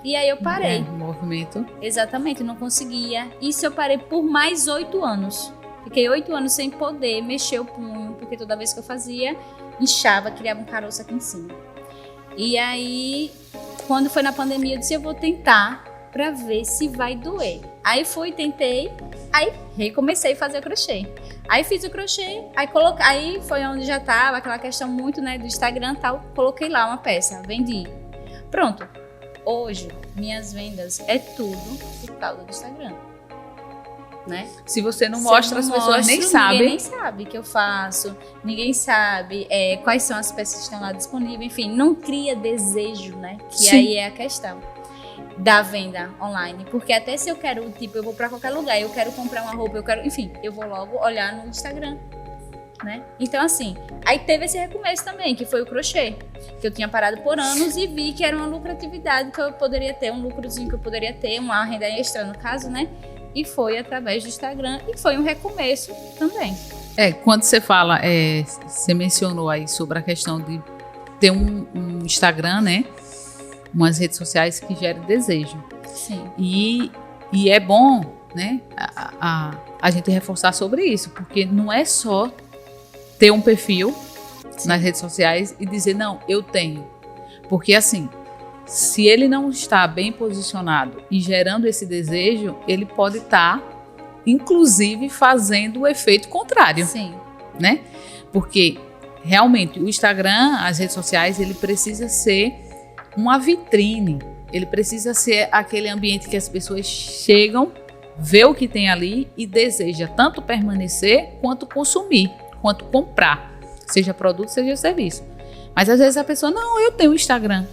E aí eu parei. Movimento. Exatamente, não conseguia. Isso eu parei por mais 8 anos. Fiquei 8 anos sem poder mexer o punho, porque toda vez que eu fazia, inchava, criava um caroço aqui em cima. E aí, quando foi na pandemia, eu disse, eu vou tentar pra ver se vai doer. Aí fui, tentei, aí recomecei a fazer crochê. Aí fiz o crochê, aí foi onde já tava aquela questão muito, né, do Instagram e tal, coloquei lá uma peça, vendi. Pronto. Hoje, minhas vendas é tudo por causa do Instagram. Né? Se você não mostra, as pessoas nem sabem. Ninguém nem sabe o que eu faço, ninguém sabe quais são as peças que estão lá disponíveis, enfim, não cria desejo, né? Que Sim. Aí é a questão da venda online, porque até se eu quero, eu vou pra qualquer lugar, eu quero comprar uma roupa, enfim, eu vou logo olhar no Instagram, né? Então assim, aí teve esse recomeço também, que foi o crochê, que eu tinha parado por anos e vi que era uma lucratividade que eu poderia ter, um lucrozinho que eu poderia ter, uma renda extra no caso, né? E foi através do Instagram e foi um recomeço também. Quando você fala, você mencionou aí sobre a questão de ter um Instagram, né? Umas redes sociais que gerem desejo. Sim. E é bom, né? A gente reforçar sobre isso, porque não é só ter um perfil nas redes sociais e dizer, não, eu tenho. Porque assim, se ele não está bem posicionado e gerando esse desejo, ele pode estar, inclusive, fazendo o efeito contrário. Sim. Né? Porque, realmente, o Instagram, as redes sociais, ele precisa ser uma vitrine. Ele precisa ser aquele ambiente que as pessoas chegam, vê o que tem ali e deseja tanto permanecer, quanto consumir, quanto comprar. Seja produto, seja serviço. Mas, às vezes, a pessoa, não, eu tenho Instagram.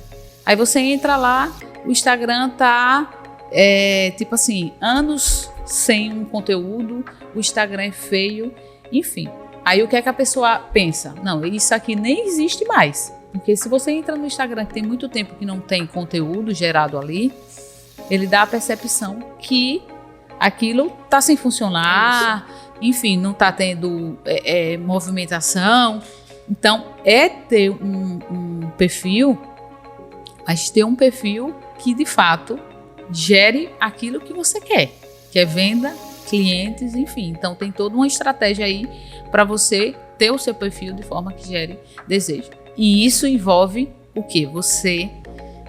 Aí você entra lá, o Instagram tá, tipo assim, anos sem um conteúdo, o Instagram é feio, enfim. Aí o que é que a pessoa pensa? Não, isso aqui nem existe mais. Porque se você entra no Instagram que tem muito tempo que não tem conteúdo gerado ali, ele dá a percepção que aquilo tá sem funcionar, enfim, não tá tendo movimentação. Então, ter um perfil, mas ter um perfil que, de fato, gere aquilo que você quer, que é venda, clientes, enfim. Então, tem toda uma estratégia aí para você ter o seu perfil de forma que gere desejo. E isso envolve o quê? Você,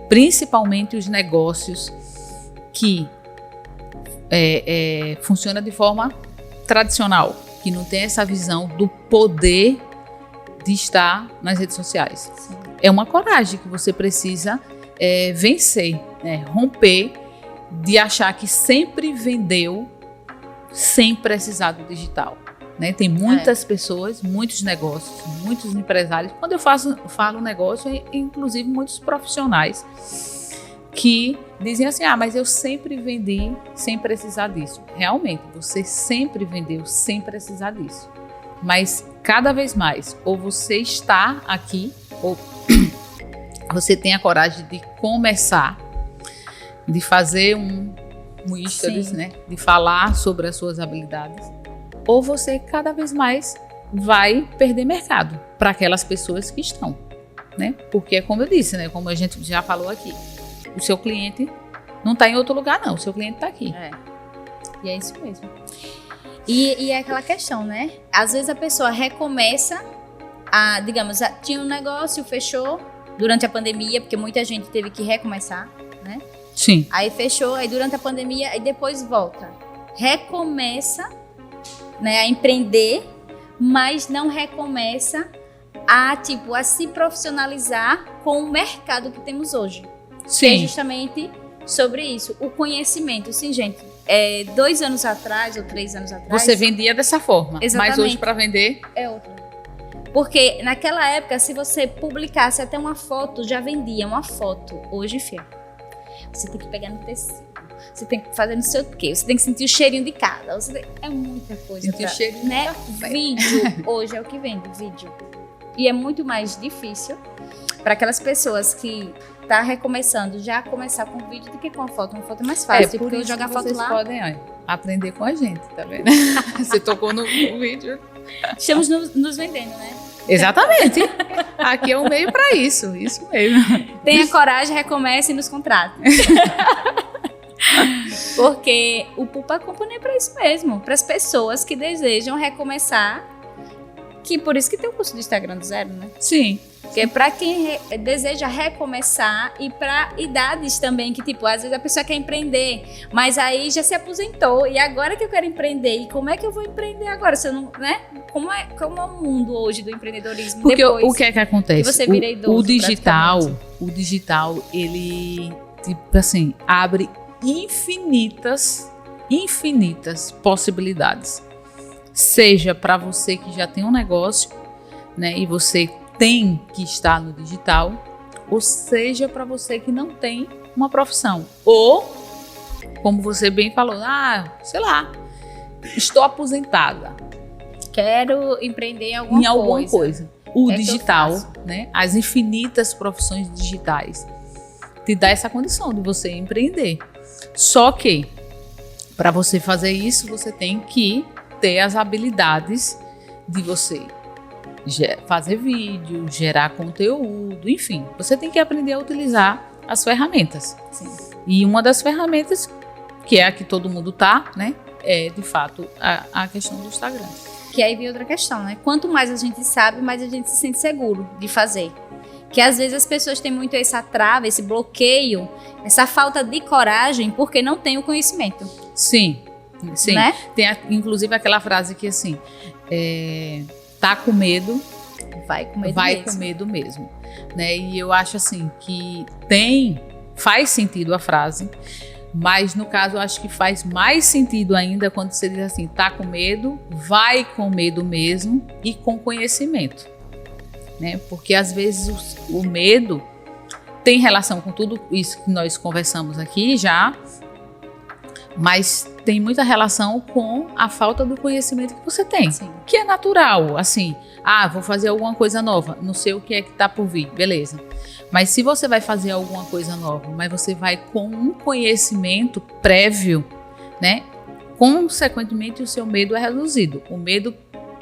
principalmente os negócios que funcionam de forma tradicional, que não tem essa visão do poder de estar nas redes sociais. Sim. É uma coragem que você precisa vencer, romper, de achar que sempre vendeu sem precisar do digital. Né? Tem muitas pessoas, muitos negócios, muitos empresários. Quando eu falo negócio, inclusive muitos profissionais que dizem assim, mas eu sempre vendi sem precisar disso. Realmente, você sempre vendeu sem precisar disso. Mas cada vez mais, ou você está aqui, ou você tem a coragem de começar, de fazer um stories, né? De falar sobre as suas habilidades, ou você cada vez mais vai perder mercado para aquelas pessoas que estão, né? Porque, como eu disse, né? Como a gente já falou aqui, o seu cliente não está em outro lugar, não. O seu cliente está aqui. E é isso mesmo. E é aquela questão, né? Às vezes a pessoa recomeça digamos, tinha um negócio, fechou durante a pandemia, porque muita gente teve que recomeçar, né? Sim. Aí fechou, aí durante a pandemia, aí depois volta. Recomeça, né, a empreender, mas não recomeça a se profissionalizar com o mercado que temos hoje. Sim. Que é justamente sobre isso, o conhecimento. Sim, gente, 2 anos atrás ou 3 anos atrás... Você vendia dessa forma, Exatamente. Mas hoje para vender... É outra. Porque naquela época, se você publicasse até uma foto, já vendia uma foto. Hoje, filha, você tem que pegar no tecido, você tem que fazer não sei o quê, você tem que sentir o cheirinho de cada. É muita coisa. Sentir o cheirinho, né? Vídeo, hoje é o que vende, vídeo. E é muito mais difícil para aquelas pessoas que tá recomeçando, já começar com vídeo do que com a foto. Uma foto é mais fácil, porque eu jogar foto lá... Vocês podem aprender com a gente, tá vendo? Você tocou no vídeo. Estamos nos vendendo, né? Exatamente. Aqui é um meio para isso mesmo. Tenha coragem, recomece e nos contrate. Porque o Pupa Company é para isso mesmo, para as pessoas que desejam recomeçar, que por isso que tem o curso do Instagram do zero, né? Sim. Que é para quem deseja recomeçar e para idades também, que tipo, às vezes a pessoa quer empreender, mas aí já se aposentou e agora que eu quero empreender, e como é que eu vou empreender agora? Se eu não, né? Como é o mundo hoje do empreendedorismo? Porque depois o que é que acontece? Que você vira idoso, o digital, ele tipo assim, abre infinitas possibilidades. Seja para você que já tem um negócio, né, e você tem que estar no digital, ou seja para você que não tem uma profissão, ou como você bem falou, sei lá, estou aposentada, quero empreender em alguma coisa. O digital, né, as infinitas profissões digitais te dá essa condição de você empreender. Só que para você fazer isso, você tem que ter as habilidades de você fazer vídeo, gerar conteúdo, enfim. Você tem que aprender a utilizar as ferramentas. Sim. E uma das ferramentas, que é a que todo mundo tá, né, é de fato a questão do Instagram. Que aí vem outra questão, né? Quanto mais a gente sabe, mais a gente se sente seguro de fazer. Que às vezes as pessoas têm muito essa trava, esse bloqueio, essa falta de coragem, porque não tem o conhecimento. Sim. Né? Tem inclusive aquela frase que assim, tá com medo, vai com medo mesmo, né? E eu acho assim que faz sentido a frase, mas no caso eu acho que faz mais sentido ainda quando você diz assim, tá com medo, vai com medo mesmo e com conhecimento, né? Porque às vezes o medo tem relação com tudo isso que nós conversamos aqui já, mas tem muita relação com a falta do conhecimento que você tem. Sim. Que é natural, assim, vou fazer alguma coisa nova, não sei o que é que tá por vir, beleza. Mas se você vai fazer alguma coisa nova, mas você vai com um conhecimento prévio, né, consequentemente o seu medo é reduzido. O medo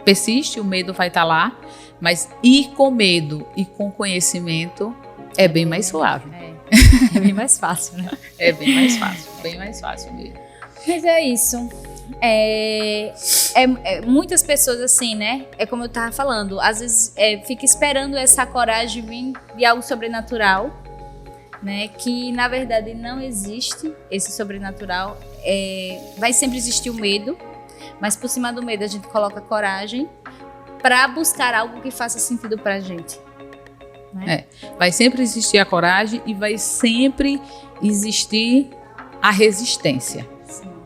persiste, o medo vai estar lá, mas ir com medo e com conhecimento é bem mais suave. É bem mais fácil, né? É bem mais fácil mesmo. Mas é isso. Muitas pessoas assim, né? É como eu tava falando, às vezes fica esperando essa coragem vir de algo sobrenatural, né? Que na verdade não existe esse sobrenatural. Vai sempre existir o medo, mas por cima do medo a gente coloca coragem para buscar algo que faça sentido pra gente. Né? Vai sempre existir a coragem e vai sempre existir a resistência.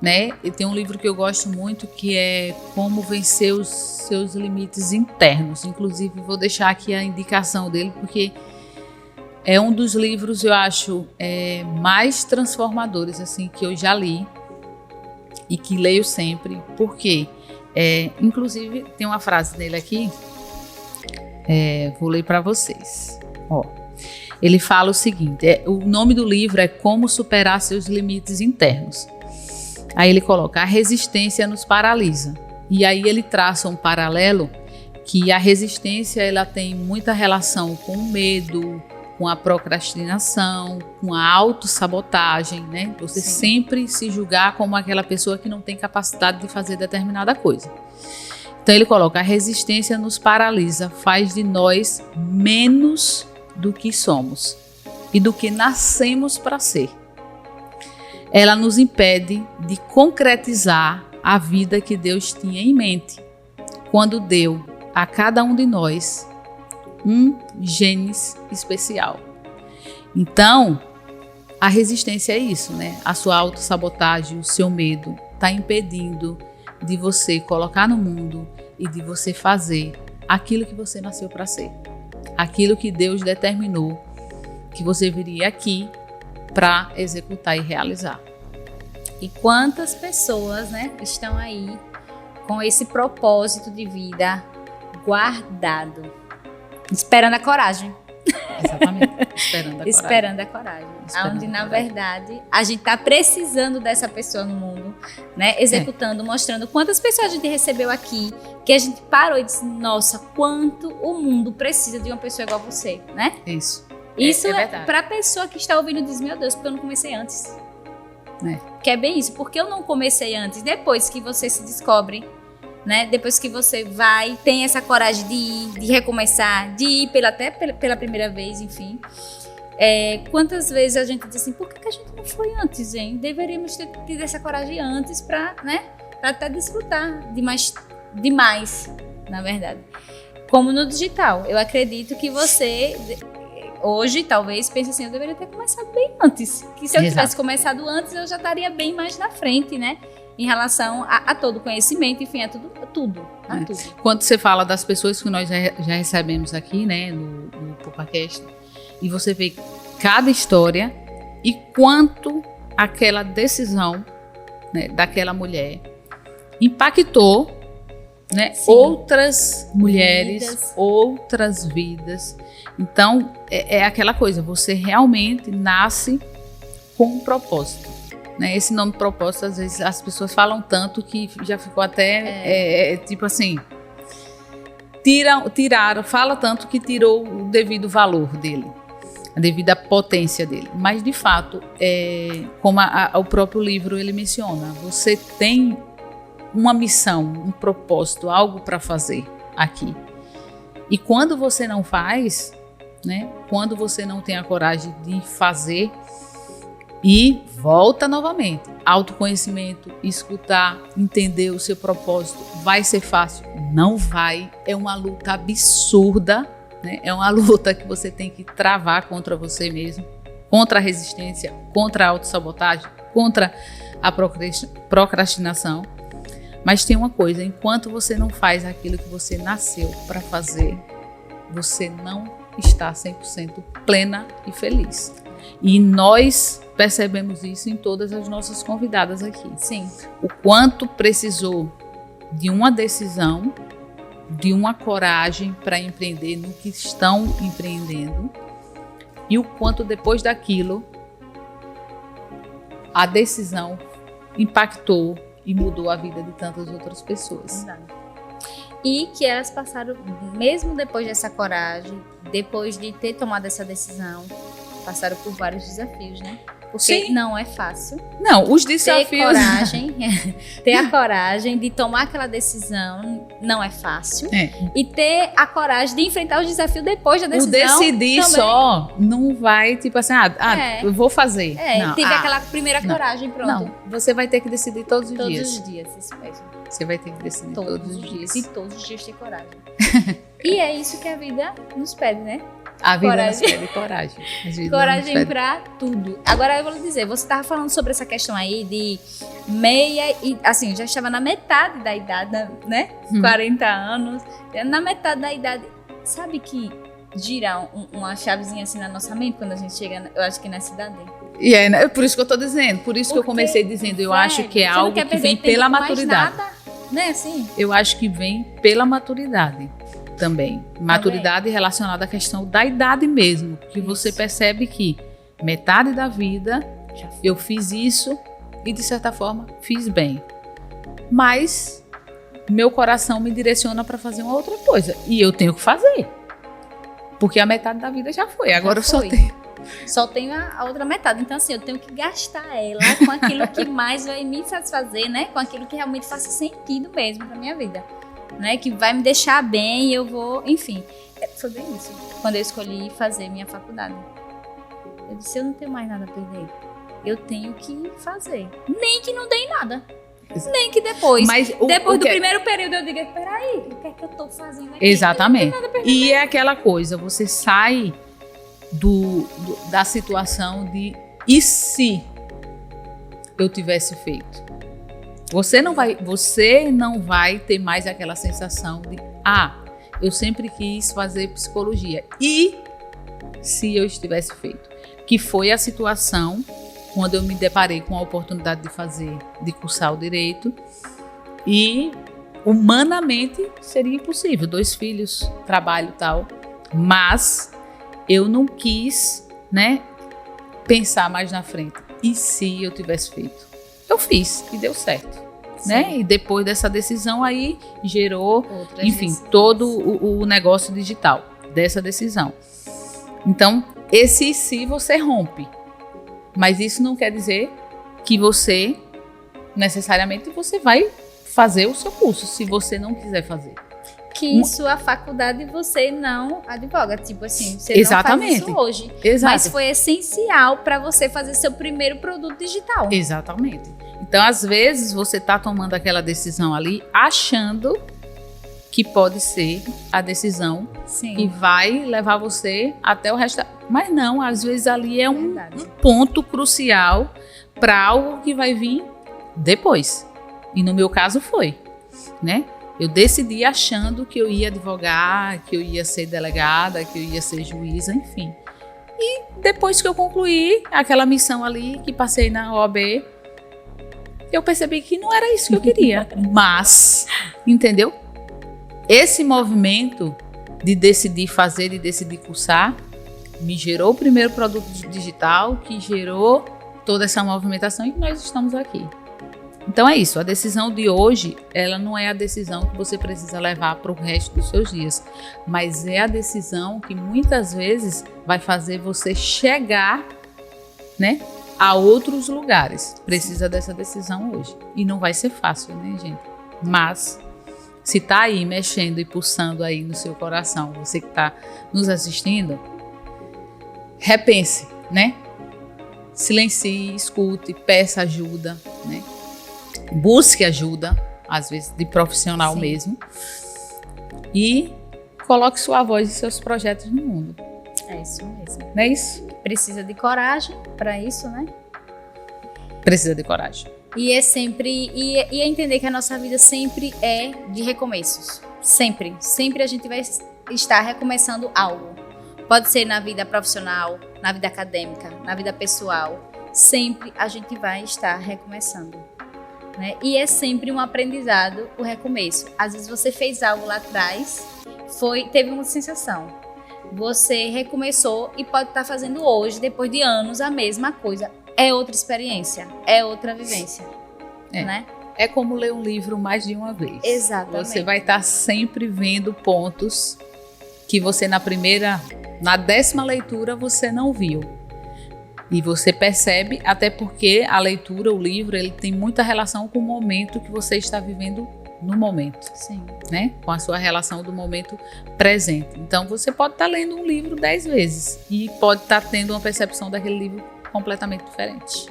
Né? E tem um livro que eu gosto muito que é Como Vencer os Seus Limites Internos. Inclusive vou deixar aqui a indicação dele porque é um dos livros, eu acho, mais transformadores assim, que eu já li e que leio sempre. Porque, inclusive, tem uma frase dele aqui, vou ler para vocês. Ele fala o seguinte, o nome do livro é Como Superar Seus Limites Internos. Aí ele coloca, a resistência nos paralisa. E aí ele traça um paralelo que a resistência ela tem muita relação com o medo, com a procrastinação, com a autossabotagem, né? Você sempre se julgar como aquela pessoa que não tem capacidade de fazer determinada coisa. Então ele coloca: a resistência nos paralisa, faz de nós menos do que somos e do que nascemos para ser. Ela nos impede de concretizar a vida que Deus tinha em mente quando deu a cada um de nós um genes especial. Então, a resistência é isso, né? A sua autossabotagem, o seu medo está impedindo de você colocar no mundo e de você fazer aquilo que você nasceu para ser. Aquilo que Deus determinou que você viria aqui para executar e realizar. E quantas pessoas, né, estão aí com esse propósito de vida guardado, esperando a coragem. Exatamente, esperando a coragem. Esperando a coragem. Onde, na verdade, a gente está precisando dessa pessoa no mundo, né? Executando, mostrando quantas pessoas a gente recebeu aqui, que a gente parou e disse: nossa, quanto o mundo precisa de uma pessoa igual você, né? Isso. Isso é para a pessoa que está ouvindo diz: meu Deus, porque eu não comecei antes. Que é bem isso, porque eu não comecei antes. Depois que você se descobre, né? Depois que você vai, tem essa coragem de ir, de recomeçar, de ir até pela primeira vez, enfim. Quantas vezes a gente diz assim: por que a gente não foi antes, hein? Deveríamos ter tido essa coragem antes para, né? Para até desfrutar demais, na verdade. Como no digital. Eu acredito que você hoje talvez pense assim: eu deveria ter começado bem antes. Que se eu tivesse começado antes, eu já estaria bem mais na frente, né? Em relação a todo o conhecimento, enfim, a tudo. Tudo. Quando você fala das pessoas que nós já recebemos aqui, né, no PupaCast, e você vê cada história e quanto aquela decisão, né, daquela mulher impactou, né, outras mulheres, outras vidas. Então, é aquela coisa, você realmente nasce com um propósito. Né? Esse nome propósito, às vezes, as pessoas falam tanto que já ficou até, tipo assim, fala tanto que tirou o devido valor dele, a devida potência dele. Mas, de fato, como o próprio livro ele menciona, você tem uma missão, um propósito, algo para fazer aqui. E quando você não faz, né? Quando você não tem a coragem de fazer, e volta novamente, autoconhecimento, escutar, entender o seu propósito. Vai ser fácil? Não vai. É uma luta absurda, né? É uma luta que você tem que travar contra você mesmo, contra a resistência, contra a autossabotagem, contra a procrastinação. Mas tem uma coisa: enquanto você não faz aquilo que você nasceu para fazer, você não está 100% plena e feliz. E nós percebemos isso em todas as nossas convidadas aqui. Sim. O quanto precisou de uma decisão, de uma coragem para empreender no que estão empreendendo, e o quanto depois daquilo a decisão impactou e mudou a vida de tantas outras pessoas. E que elas passaram, mesmo depois dessa coragem, depois de ter tomado essa decisão, passaram por vários desafios, né? Porque não é fácil. Não, os desafios... Ter a coragem de tomar aquela decisão não é fácil. E ter a coragem de enfrentar os desafios depois da decisão. O decidir também só não vai, tipo assim, eu vou fazer. Não, teve aquela primeira coragem, pronto. Não, você vai ter que decidir todos os dias. Todos os dias, isso mesmo. Você vai ter que decidir todos os dias. E todos os dias ter coragem. E é isso que a vida nos pede, né? A vida nos pede coragem. Coragem pra tudo. Agora eu vou lhe dizer, você estava falando sobre essa questão aí de meia e assim, já estava na metade da idade, né? 40 anos. Na metade da idade, sabe que gira uma chavezinha assim na nossa mente quando a gente chega, eu acho que nessa idade. E é por isso que eu tô dizendo, por isso que eu comecei dizendo, eu acho que é algo que vem pela maturidade. Nada, né, assim? Eu acho que vem pela maturidade. Também. Maturidade relacionada à questão da idade mesmo. Que você percebe que metade da vida eu fiz isso e, de certa forma, fiz bem. Mas meu coração me direciona para fazer uma outra coisa. E eu tenho que fazer. Porque a metade da vida já foi, agora eu só foi. tenho. Só tenho a outra metade. Então, assim, eu tenho que gastar ela com aquilo que mais vai me satisfazer, né? Com aquilo que realmente faça sentido mesmo pra minha vida. Né? Que vai me deixar bem e eu vou... Enfim, foi bem isso. Quando eu escolhi fazer minha faculdade. Eu disse, eu não tenho mais nada a perder. Eu tenho que fazer. Nem que não dê em nada. Nem que depois. Mas depois do primeiro período eu digo, peraí, o que é que eu tô fazendo aqui? Exatamente. Eu não tenho nada a perder. E é aquela coisa, você sai da situação de e se eu tivesse feito? Você não vai ter mais aquela sensação de eu sempre quis fazer psicologia. E se eu tivesse feito? Que foi a situação quando eu me deparei com a oportunidade de cursar o direito e humanamente seria impossível, 2 filhos, trabalho e tal, mas eu não quis, né, pensar mais na frente. E se eu tivesse feito? Eu fiz e deu certo, né? E depois dessa decisão aí gerou, enfim, todo o negócio digital dessa decisão. Então, esse se você rompe. Mas isso não quer dizer que você, necessariamente, você vai fazer o seu curso, se você não quiser fazer. Que sua faculdade você não advoga, tipo assim, você Exatamente. não faz isso hoje. Exato. Mas foi essencial para você fazer seu primeiro produto digital. Exatamente. Então, às vezes, você está tomando aquela decisão ali, achando que pode ser a decisão que vai levar você até o resto. Mas não, às vezes ali é um ponto crucial para algo que vai vir depois. E no meu caso foi, né? Eu decidi achando que eu ia advogar, que eu ia ser delegada, que eu ia ser juíza, enfim. E depois que eu concluí aquela missão ali, que passei na OAB, eu percebi que não era isso que eu queria. Mas, entendeu? Esse movimento de decidir fazer e decidir cursar me gerou o primeiro produto digital que gerou toda essa movimentação e nós estamos aqui. Então é isso, a decisão de hoje, ela não é a decisão que você precisa levar para o resto dos seus dias, mas é a decisão que muitas vezes vai fazer você chegar, né, a outros lugares. Precisa dessa decisão hoje. E não vai ser fácil, né, gente? Mas se tá aí mexendo e pulsando aí no seu coração, você que tá nos assistindo, repense, né? Silencie, escute, peça ajuda, né? Busque ajuda, às vezes de profissional mesmo, e coloque sua voz e seus projetos no mundo. É isso mesmo. Não é isso? Precisa de coragem para isso, né? Precisa de coragem. E é sempre, e é entender que a nossa vida sempre é de recomeços. Sempre a gente vai estar recomeçando algo. Pode ser na vida profissional, na vida acadêmica, na vida pessoal. Sempre a gente vai estar recomeçando. Né? E é sempre um aprendizado o recomeço. Às vezes você fez algo lá atrás, teve uma sensação. Você recomeçou e pode estar fazendo hoje, depois de anos, a mesma coisa. É outra experiência, é outra vivência. Né? É como ler um livro mais de uma vez. Exatamente. Você vai estar sempre vendo pontos que você na 10ª leitura você não viu. E você percebe, até porque a leitura, o livro, ele tem muita relação com o momento que você está vivendo no momento. Sim. Né? Com a sua relação do momento presente. Então, você pode estar lendo um livro 10 vezes e pode estar tendo uma percepção daquele livro completamente diferente.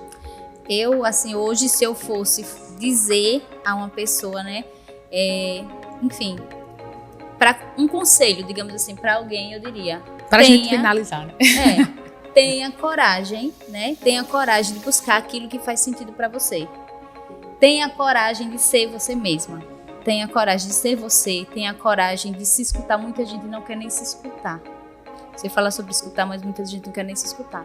Eu, assim, hoje, se eu fosse dizer a uma pessoa, né, enfim, para um conselho, digamos assim, para alguém, eu diria... Para a gente finalizar, né? Tenha coragem, né? Tenha coragem de buscar aquilo que faz sentido para você. Tenha coragem de ser você mesma. Tenha coragem de ser você. Tenha coragem de se escutar. Muita gente não quer nem se escutar. Você fala sobre escutar, mas muita gente não quer nem se escutar.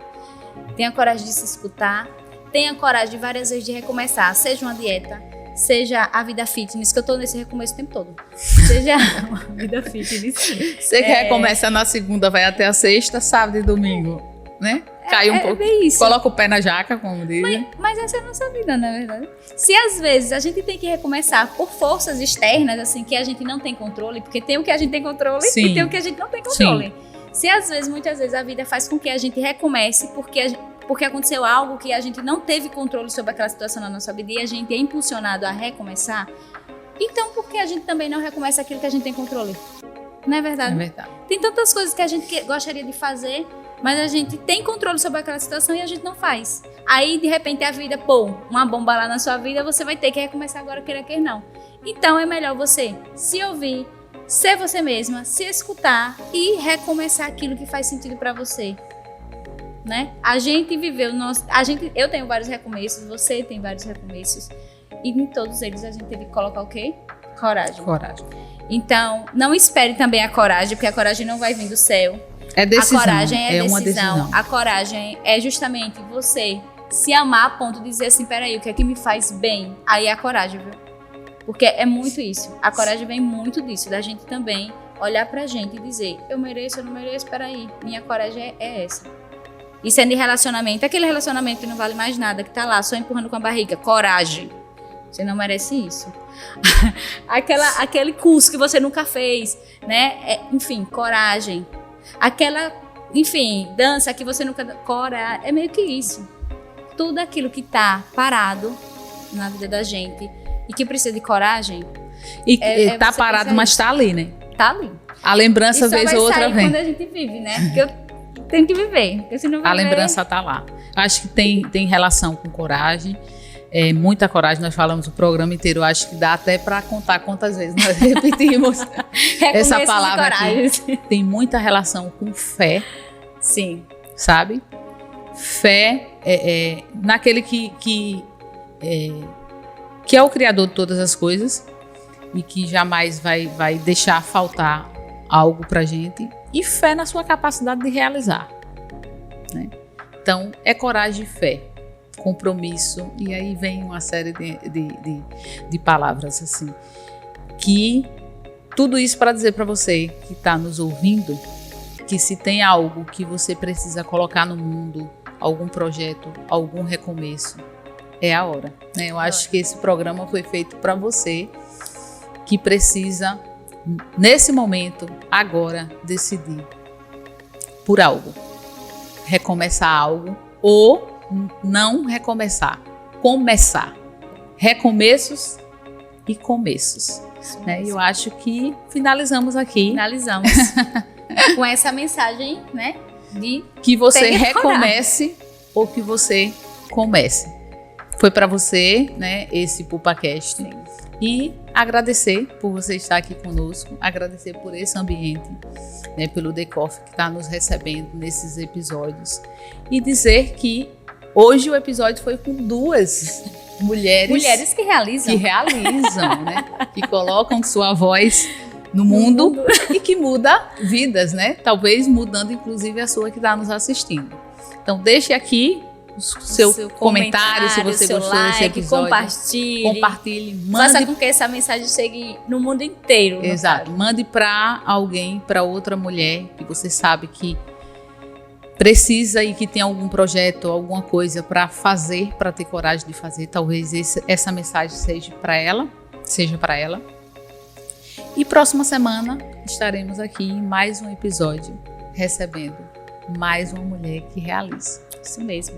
Tenha coragem de se escutar. Tenha coragem de várias vezes de recomeçar. Seja uma dieta, seja a vida fitness, que eu tô nesse recomeço o tempo todo. Seja uma vida fitness. Você que recomeça na segunda, vai até a sexta, sábado e domingo. Né? Cai um pouco, isso. Coloca o pé na jaca, como dizem. Mas essa é a nossa vida, na verdade. Se às vezes a gente tem que recomeçar por forças externas, assim, que a gente não tem controle, porque tem o que a gente tem controle e tem o que a gente não tem controle. Se às vezes, muitas vezes, a vida faz com que a gente recomece porque aconteceu algo que a gente não teve controle sobre aquela situação na nossa vida e a gente é impulsionado a recomeçar, então por que a gente também não recomeça aquilo que a gente tem controle? Não é verdade? É verdade. Tem tantas coisas que a gente gostaria de fazer, mas a gente tem controle sobre aquela situação e a gente não faz. Aí, de repente, a vida, uma bomba lá na sua vida, você vai ter que recomeçar agora, queira não. Então, é melhor você se ouvir, ser você mesma, se escutar e recomeçar aquilo que faz sentido pra você. Né? A gente viveu, eu tenho vários recomeços, você tem vários recomeços. E em todos eles a gente teve que colocar o quê? Coragem. Então, não espere também a coragem, porque a coragem não vai vir do céu. É decisão. A coragem é uma decisão. decisão. A coragem é justamente você se amar a ponto de dizer assim, peraí, o que é que me faz bem? Aí é a coragem, viu? Porque é muito isso. A coragem vem muito disso, da gente também olhar pra gente e dizer, eu mereço, eu não mereço, peraí, minha coragem é essa. E sendo de relacionamento, aquele relacionamento que não vale mais nada, que tá lá só empurrando com a barriga, coragem. Você não merece isso. Aquele curso que você nunca fez, né? Enfim, coragem. Aquela, dança que você nunca... Coragem. É meio que isso. Tudo aquilo que tá parado na vida da gente e que precisa de coragem. E tá parado, mas tá ali, né? Tá ali. A lembrança, vez ou outra, vem. Quando a gente vive, né? Porque eu tenho que viver. Porque se não viver... A lembrança tá lá. Acho que tem relação com coragem. Muita coragem, nós falamos o programa inteiro, acho que dá até para contar quantas vezes nós repetimos essa palavra aqui. Tem muita relação com fé. Sim. Sabe? Fé naquele que é o criador de todas as coisas e que jamais vai deixar faltar algo pra gente, e fé na sua capacidade de realizar, né? Então, é coragem e fé. Compromisso, e aí vem uma série de palavras assim, que tudo isso para dizer para você que está nos ouvindo, que se tem algo que você precisa colocar no mundo, algum projeto, algum recomeço, é a hora, né? Eu acho que esse programa foi feito para você que precisa, nesse momento, agora, decidir por algo, recomeçar algo ou não recomeçar, começar. Recomeços e começos. Né? Eu acho que finalizamos aqui. Finalizamos. Com essa mensagem, né? De que você recomece ou que você comece. Foi para você, né, esse PulpaCast. E agradecer por você estar aqui conosco, agradecer por esse ambiente, né, pelo The Coffee que está nos recebendo nesses episódios. E dizer que hoje o episódio foi com duas mulheres que realizam, né? Que colocam sua voz no mundo e que muda vidas, né? Talvez mudando inclusive a sua que está nos assistindo. Então deixe aqui o seu comentário, se você gostou desse episódio. Compartilhe, mande. Faça com que essa mensagem chegue no mundo inteiro. Exato. Mande para alguém, para outra mulher que você sabe que precisa e que tem algum projeto, alguma coisa para fazer, para ter coragem de fazer. Talvez essa mensagem seja para ela. E próxima semana estaremos aqui em mais um episódio, recebendo mais uma mulher que realiza. Isso mesmo.